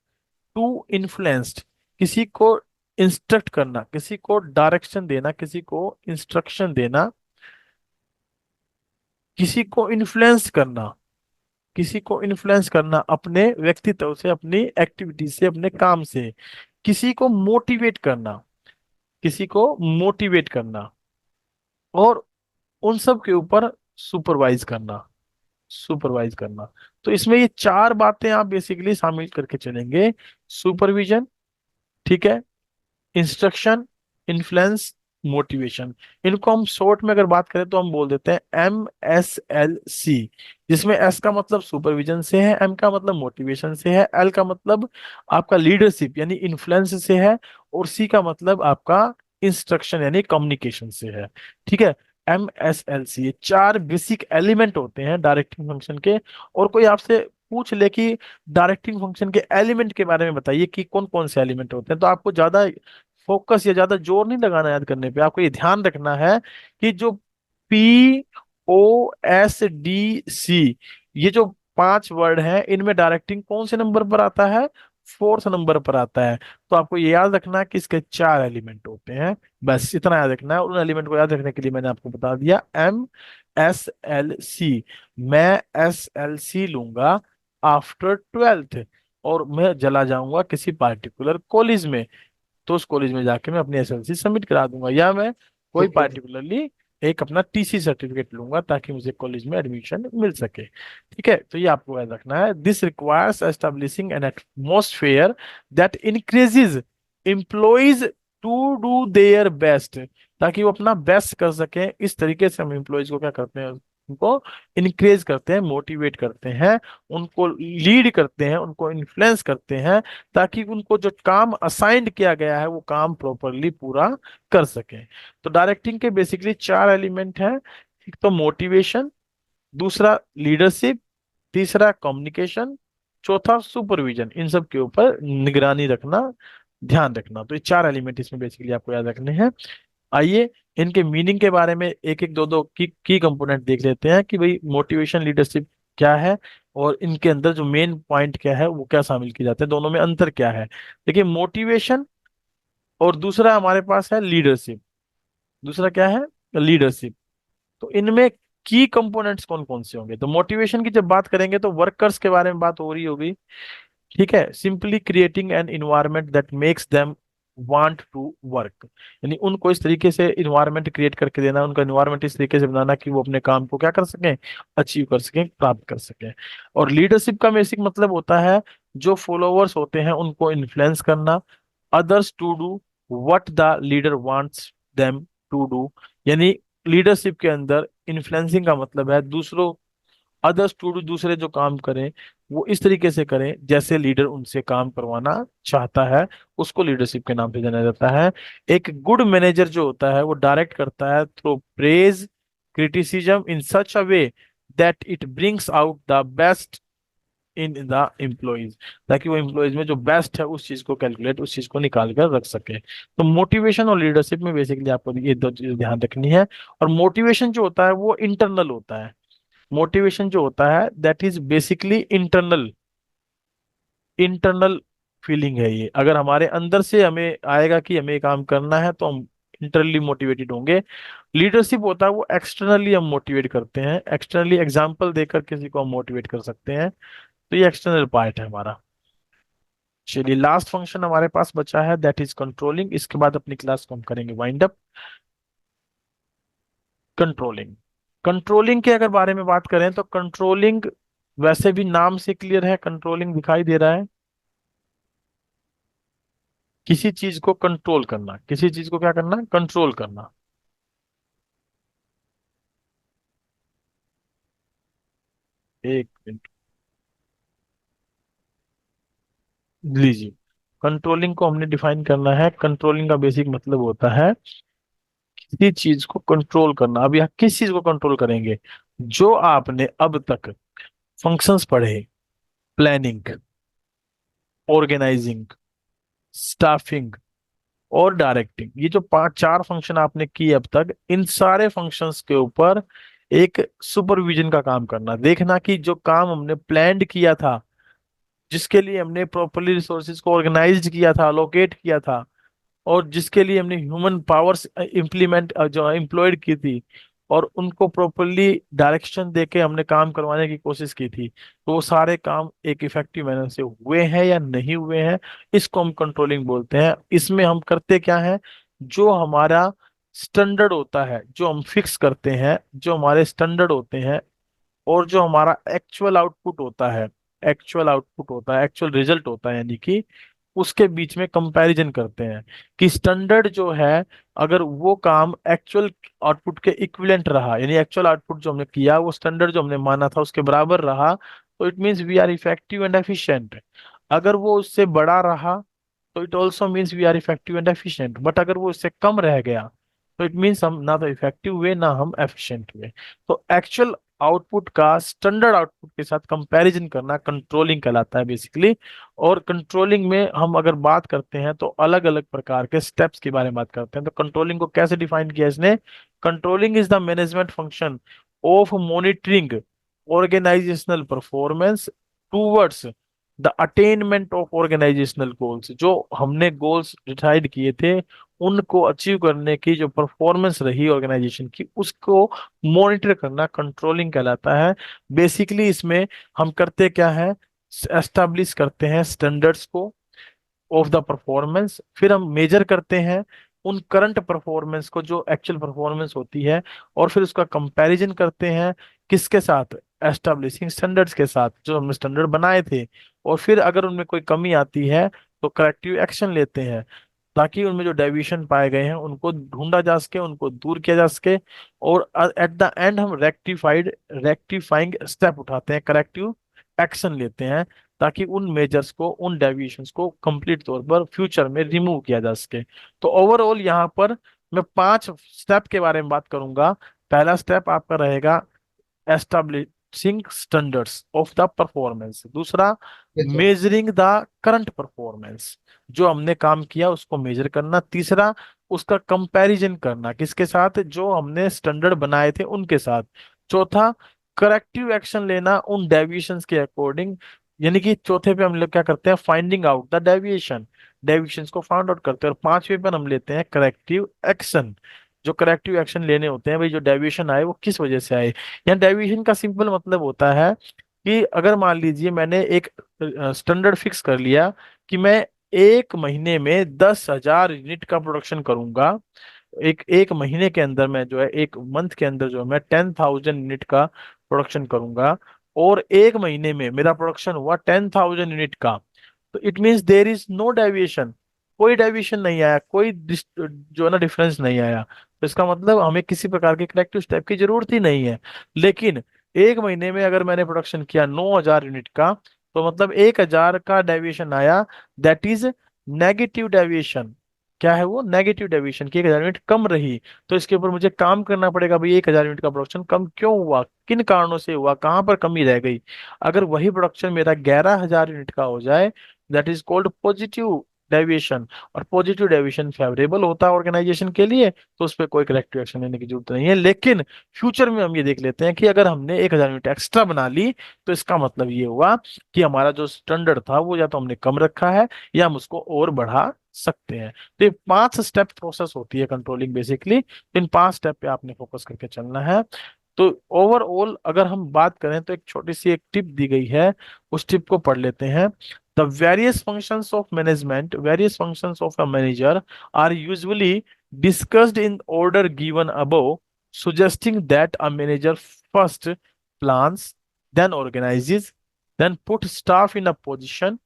टू इन्फ्लुएंस्ड, किसी को इंस्ट्रक्ट करना, किसी को डायरेक्शन देना, किसी को इंस्ट्रक्शन देना, किसी को इन्फ्लुएंस करना, किसी को इन्फ्लुएंस करना अपने व्यक्तित्व से, अपनी एक्टिविटी से, अपने काम से, किसी को मोटिवेट करना, किसी को मोटिवेट करना, और उन सब के ऊपर सुपरवाइज करना, सुपरवाइज करना। तो इसमें ये चार बातें आप बेसिकली शामिल करके चलेंगे: सुपरविजन, ठीक है, इंस्ट्रक्शन, इन्फ्लुएंस, मोटिवेशन। इनको हम शॉर्ट में अगर बात करें तो हम बोल देते हैं MSLC, जिसमें S का मतलब सुपरविजन से है, M का मतलब मोटिवेशन से है, L का मतलब आपका लीडरशिप यानी इन्फ्लुएंस से है, और C का मतलब आपका इंस्ट्रक्शन यानी कम्युनिकेशन से है। ठीक है, MSLC, ये चार बेसिक एलिमेंट होते हैं डायरेक्टिंग फंक्शन के। और कोई आपसे पूछ ले कि डायरेक्टिंग फंक्शन के एलिमेंट के बारे में बताइए कि कौन कौन से एलिमेंट होते हैं, तो आपको ज्यादा फोकस या ज्यादा जोर नहीं लगाना याद करने पे। आपको ये ध्यान रखना है कि जो POSDC, ये जो 5 वर्ड हैं, इनमें डायरेक्टिंग कौन से नंबर पर आता है? फोर्थ नंबर पर आता है। तो आपको ये याद रखना है कि इसके 4 एलिमेंट होते हैं, बस इतना याद रखना है। और उन एलिमेंट को याद रखने के लिए मैंने आपको बता दिया MSLC। मैं SLC लूंगा आफ्टर 12th, और मैं चला जाऊंगा किसी पार्टिकुलर कॉलेज में, तो उस कॉलेज में जाके मैं अपनी SLC सबमिट करा दूंगा, या मैं कोई ओके। पार्टिकुलरली एक अपना TC सर्टिफिकेट लूंगा ताकि मुझे कॉलेज में एडमिशन मिल सके। ठीक है, तो ये आपको याद रखना है। This requires establishing an atmosphere that increases employees to do their best, ताकि वो अपना बेस्ट कर सकें। इस तरीके से हम एम्प्लॉयज को क्या करते हैं, उनको इनक्रेज करते हैं, मोटिवेट करते हैं, उनको लीड करते हैं, उनको इन्फ्लुएंस करते हैं, ताकि उनको जो काम असाइंड किया गया है वो काम प्रॉपरली पूरा कर सकें। तो डायरेक्टिंग के बेसिकली 4 एलिमेंट हैं। एक तो मोटिवेशन, दूसरा लीडरशिप, तीसरा कम्युनिकेशन, चौथा सुपरविजन। इन सब के ऊपर निगरानी रखना, ध्यान रखना। तो ये 4 एलिमेंट इसमें बेसिकली आपको याद रखने हैं। आइए इनके मीनिंग के बारे में एक एक दो दो की कंपोनेंट देख लेते हैं कि भाई मोटिवेशन लीडरशिप क्या है, और इनके अंदर जो मेन पॉइंट क्या है वो क्या शामिल किए जाते हैं, दोनों में अंतर क्या है। देखिए मोटिवेशन और दूसरा हमारे पास है लीडरशिप। दूसरा क्या है, लीडरशिप। तो इनमें की कंपोनेंट्स कौन कौन से होंगे, तो मोटिवेशन की जब बात करेंगे तो वर्कर्स के बारे में बात हो रही होगी। ठीक है, simply creating an environment that makes them want to work, यानी उनको इस तरीके से इन्वायरमेंट क्रिएट करके देना, उनका इन्वायरमेंट इस तरीके से बनाना कि वो अपने काम को क्या कर सकें, अचीव कर सकें, प्राप्त कर सकें। और लीडरशिप का बेसिक मतलब होता है जो फॉलोअर्स होते हैं उनको इन्फ्लुएंस करना, others to do what the leader wants them to do. यानी लीडरशिप के अंदर इन्फ्लुएंसिंग का मतलब है दूसरों, अदर्स टू डू, दूसरे जो काम करें वो इस तरीके से करें जैसे लीडर उनसे काम करवाना चाहता है, उसको लीडरशिप के नाम से जाना जाता है। एक गुड मैनेजर जो होता है वो डायरेक्ट करता है through praise criticism in such a way that it brings out the best in the employees, ताकि वो एम्प्लॉइज में जो बेस्ट है उस चीज को कैलकुलेट, उस चीज को निकाल कर रख सके। तो मोटिवेशन और लीडरशिप में बेसिकली आपको ये दो चीज ध्यान रखनी है। और मोटिवेशन जो होता है वो इंटरनल होता है। मोटिवेशन जो होता है that is basically internal, internal feeling है ये। अगर हमारे अंदर से हमें आएगा कि हमें ये काम करना है तो हम इंटरनली मोटिवेटेड होंगे। लीडरशिप होता है वो एक्सटर्नली हम मोटिवेट करते हैं, एक्सटर्नली एग्जाम्पल देकर किसी को हम मोटिवेट कर सकते हैं। तो ये एक्सटर्नल पार्ट है हमारा। चलिए लास्ट फंक्शन हमारे पास बचा है दैट इज कंट्रोलिंग। इसके बाद अपनी क्लास को हम करेंगे वाइंड अप। कंट्रोलिंग, कंट्रोलिंग के अगर बारे में बात करें तो कंट्रोलिंग वैसे भी नाम से क्लियर है, कंट्रोलिंग दिखाई दे रहा है, किसी चीज को कंट्रोल करना, किसी चीज को क्या करना, कंट्रोल करना। एक मिनट लीजिए, कंट्रोलिंग को हमने डिफाइन करना है। कंट्रोलिंग का बेसिक मतलब होता है किसी चीज को कंट्रोल करना। अब यह किस चीज को कंट्रोल करेंगे, जो आपने अब तक फंक्शंस पढ़े, प्लानिंग, ऑर्गेनाइजिंग, स्टाफिंग और डायरेक्टिंग, ये जो पांच चार फंक्शन आपने किए अब तक, इन सारे फंक्शंस के ऊपर एक सुपरविजन का काम करना, देखना कि जो काम हमने प्लान्ड किया था, जिसके लिए हमने प्रॉपरली रिसोर्सेज को ऑर्गेनाइज किया था, अलोकेट किया था, और जिसके लिए हमने ह्यूमन पावर्स इम्प्लीमेंट जो एम्प्लॉयड की थी, और उनको प्रॉपरली डायरेक्शन देके हमने काम करवाने की कोशिश की थी, तो वो सारे काम एक इफेक्टिव मैनर से हुए हैं या नहीं हुए हैं, इसको हम कंट्रोलिंग बोलते हैं। इसमें हम करते क्या है, जो हमारा स्टैंडर्ड होता है, जो हम फिक्स करते हैं, जो हमारे स्टैंडर्ड होते हैं, और जो हमारा एक्चुअल आउटपुट होता है, एक्चुअल आउटपुट होता है, एक्चुअल रिजल्ट होता है, यानी कि उसके बीच में कंपैरिजन करते हैं कि स्टैंडर्ड जो है, अगर वो काम एक्चुअल आउटपुट के इक्विवेलेंट रहा, यानी एक्चुअल आउटपुट जो हमने किया वो स्टैंडर्ड जो हमने माना था उसके बराबर रहा, तो it means we are effective and efficient. अगर वो उससे बड़ा रहा तो it also means we are effective and efficient. But अगर वो उससे कम रह गया तो इट मीन्स हम ना तो इफेक्टिव हुए ना हम एफिशिएंट हुए। तो एक्चुअल आउटपुट का स्टैंडर्ड आउटपुट के साथ कंपैरिजन करना कंट्रोलिंग कहलाता है बेसिकली। और कंट्रोलिंग में हम अगर बात करते हैं तो अलग अलग प्रकार के स्टेप्स के बारे में बात करते हैं। तो कंट्रोलिंग को कैसे डिफाइन किया इसने, controlling is the management function of monitoring organizational performance towards the attainment of organizational goals, जो हमने गोल्स डिसाइड किए थे उनको अचीव करने की जो परफॉर्मेंस रही ऑर्गेनाइजेशन की, उसको मॉनिटर करना कंट्रोलिंग कहलाता है। बेसिकली इसमें हम करते क्या है, एस्टेब्लिश करते हैं स्टैंडर्ड्स को ऑफ द परफॉर्मेंस, फिर हम मेजर करते हैं उन करंट परफॉर्मेंस को जो एक्चुअल परफॉर्मेंस होती है, और फिर उसका कंपैरिजन करते हैं किसके साथ, एस्टेब्लिशिंग स्टैंडर्ड्स के साथ जो हमने स्टैंडर्ड बनाए थे। और फिर अगर उनमें कोई कमी आती है तो करेक्टिव एक्शन लेते हैं, ताकि उनमें जो डेविएशन पाए गए हैं उनको ढूंढा जा सके, उनको दूर किया जा सके। और एट द एंड हम रेक्टिफाइंग स्टेप उठाते हैं, करेक्टिव एक्शन लेते हैं, ताकि उन मेजर्स को, उन डेविएशंस को कंप्लीट तौर पर फ्यूचर में रिमूव किया जा सके। तो ओवरऑल यहाँ पर मैं 5 स्टेप के बारे में बात करूंगा। पहला स्टेप आपका रहेगा establishing standards of the performance. दूसरा, ये sir. Measuring the current performance, जो हमने काम किया उसको मेजर करना। तीसरा, उसका कंपैरिजन करना किसके साथ, जो हमने स्टैंडर्ड बनाए थे उनके साथ। चौथा, करेक्टिव एक्शन लेना उन डेविएशंस के अकॉर्डिंग, यानी कि चौथे पे हम लोग क्या करते हैं, फाइंडिंग आउट द डेविएशंस को फाइंड आउट करते हैं। और पांचवे पर हम लेते हैं करेक्टिव एक्शन, जो करेक्टिव एक्शन लेने होते हैं भाई, जो डेविएशन आए वो किस वजह से आए। यहाँ डेविएशन का सिंपल मतलब होता है कि अगर मान लीजिए मैंने एक स्टैंडर्ड फिक्स कर लिया कि मैं एक महीने में 10,000 यूनिट का प्रोडक्शन करूंगा, एक एक महीने के अंदर मैं जो है, एक मंथ के अंदर जो है मैं 10,000 यूनिट का प्रोडक्शन करूंगा, और एक महीने में मेरा प्रोडक्शन हुआ 10,000 यूनिट का, तो it means there is no deviation, कोई डेविएशन नहीं आया, कोई जो है ना डिफरेंस नहीं आया। तो इसका मतलब हमें किसी प्रकार के करेक्टिव स्टेप की जरूरत ही नहीं है। लेकिन एक महीने में अगर मैंने प्रोडक्शन किया 9,000 यूनिट का, तो मतलब 1,000 का डेविएशन आया, दैट इज नेगेटिव डेविएशन। क्या है वो, नेगेटिव डेविएशन की 1,000 यूनिट कम रही। तो इसके ऊपर मुझे काम करना पड़ेगा भाई, 1,000 यूनिट का प्रोडक्शन कम क्यों हुआ, किन कारणों से हुआ, कहाँ पर कमी रह गई। अगर वही प्रोडक्शन मेरा 11,000 यूनिट का हो जाए, that is called positive deviation. और पॉजिटिव डेविएशन फेवरेबल होता है ऑर्गेनाइजेशन के लिए, तो उस पर कोई करेक्टिव एक्शन लेने की जरूरत नहीं है। लेकिन फ्यूचर में हम ये देख लेते हैं कि अगर हमने 1,000 यूनिट एक्स्ट्रा बना ली, तो इसका मतलब ये हुआ कि हमारा जो स्टैंडर्ड था वो या तो हमने कम रखा है, या हम उसको और बढ़ा सकते हैं। तो ये 5 स्टेप प्रोसेस होती है कंट्रोलिंग बेसिकली। इन 5 स्टेप पे आपने फोकस करके चलना है। तो ओवरऑल अगर हम बात करें तो एक छोटी सी एक टिप दी गई है, उस टिप को पढ़ लेते हैं। The various functions of a manager are usually discussed in order given above, suggesting that a manager first plans, then organizes, then puts staff in a position,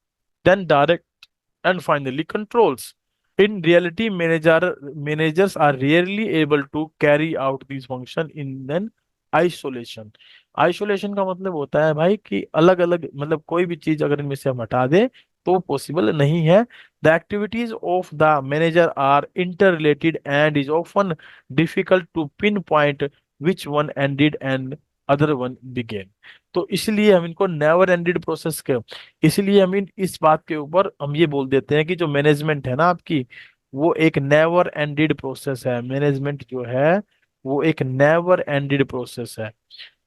then directs, and finally controls. In reality, managers are rarely able to carry out these functions in an isolation. Isolation का मतलब होता है भाई कि अलग अलग, मतलब कोई भी चीज अगर इनमें से हम हटा दें तो पॉसिबल नहीं है। The activities of the manager are interrelated and is often difficult to pinpoint which one ended and other one began. तो इसलिए हम इनको नेवर एंडेड प्रोसेस के, इसलिए हम इस बात के ऊपर हम ये बोल देते हैं कि जो मैनेजमेंट है ना आपकी, वो एक नेवर एंडेड प्रोसेस है। मैनेजमेंट जो है वो एक नेवर एंडेड प्रोसेस है।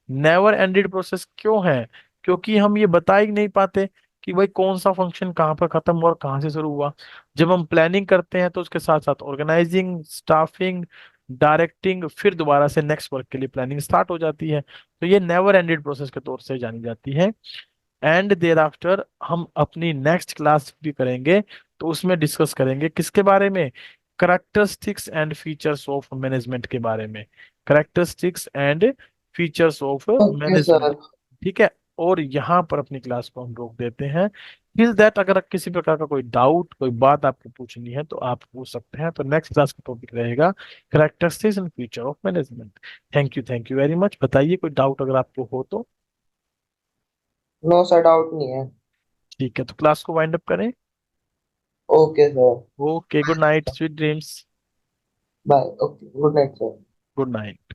नेवर एंडेड प्रोसेस क्यों है, क्योंकि हम ये बता ही नहीं पाते कि भाई कौन सा फंक्शन कहाँ पर खत्म हुआ और कहाँ से शुरू हुआ। जब हम प्लानिंग करते हैं तो उसके साथ साथ ऑर्गेनाइजिंग, स्टाफिंग, डायरेक्टिंग, फिर दोबारा से नेक्स्ट वर्क के लिए प्लानिंग स्टार्ट हो जाती है। तो ये नेवर एंडेड प्रोसेस के तौर से जानी जाती है। एंड देयर आफ्टर हम अपनी नेक्स्ट क्लास भी करेंगे, तो उसमें डिस्कस करेंगे किसके बारे में, characteristics and features of management के बारे में। Characteristics and features of okay management. Sir. ठीक है। और यहाँ पर अपनी क्लास को हम रोक देते हैं। टिल दैट अगर किसी प्रकार का कोई डाउट, कोई बात आपको पूछनी है तो आप पूछ सकते हैं। तो नेक्स्ट क्लास का टॉपिक रहेगा characteristics and feature of management. Thank you very much. बताइए कोई डाउट अगर आपको हो तो। नो सर, डाउट नहीं है। ठीक है, तो क्लास को वाइंड अप करें। Okay sir. Okay, good night, sweet dreams. Bye. Okay, good night sir. Good night.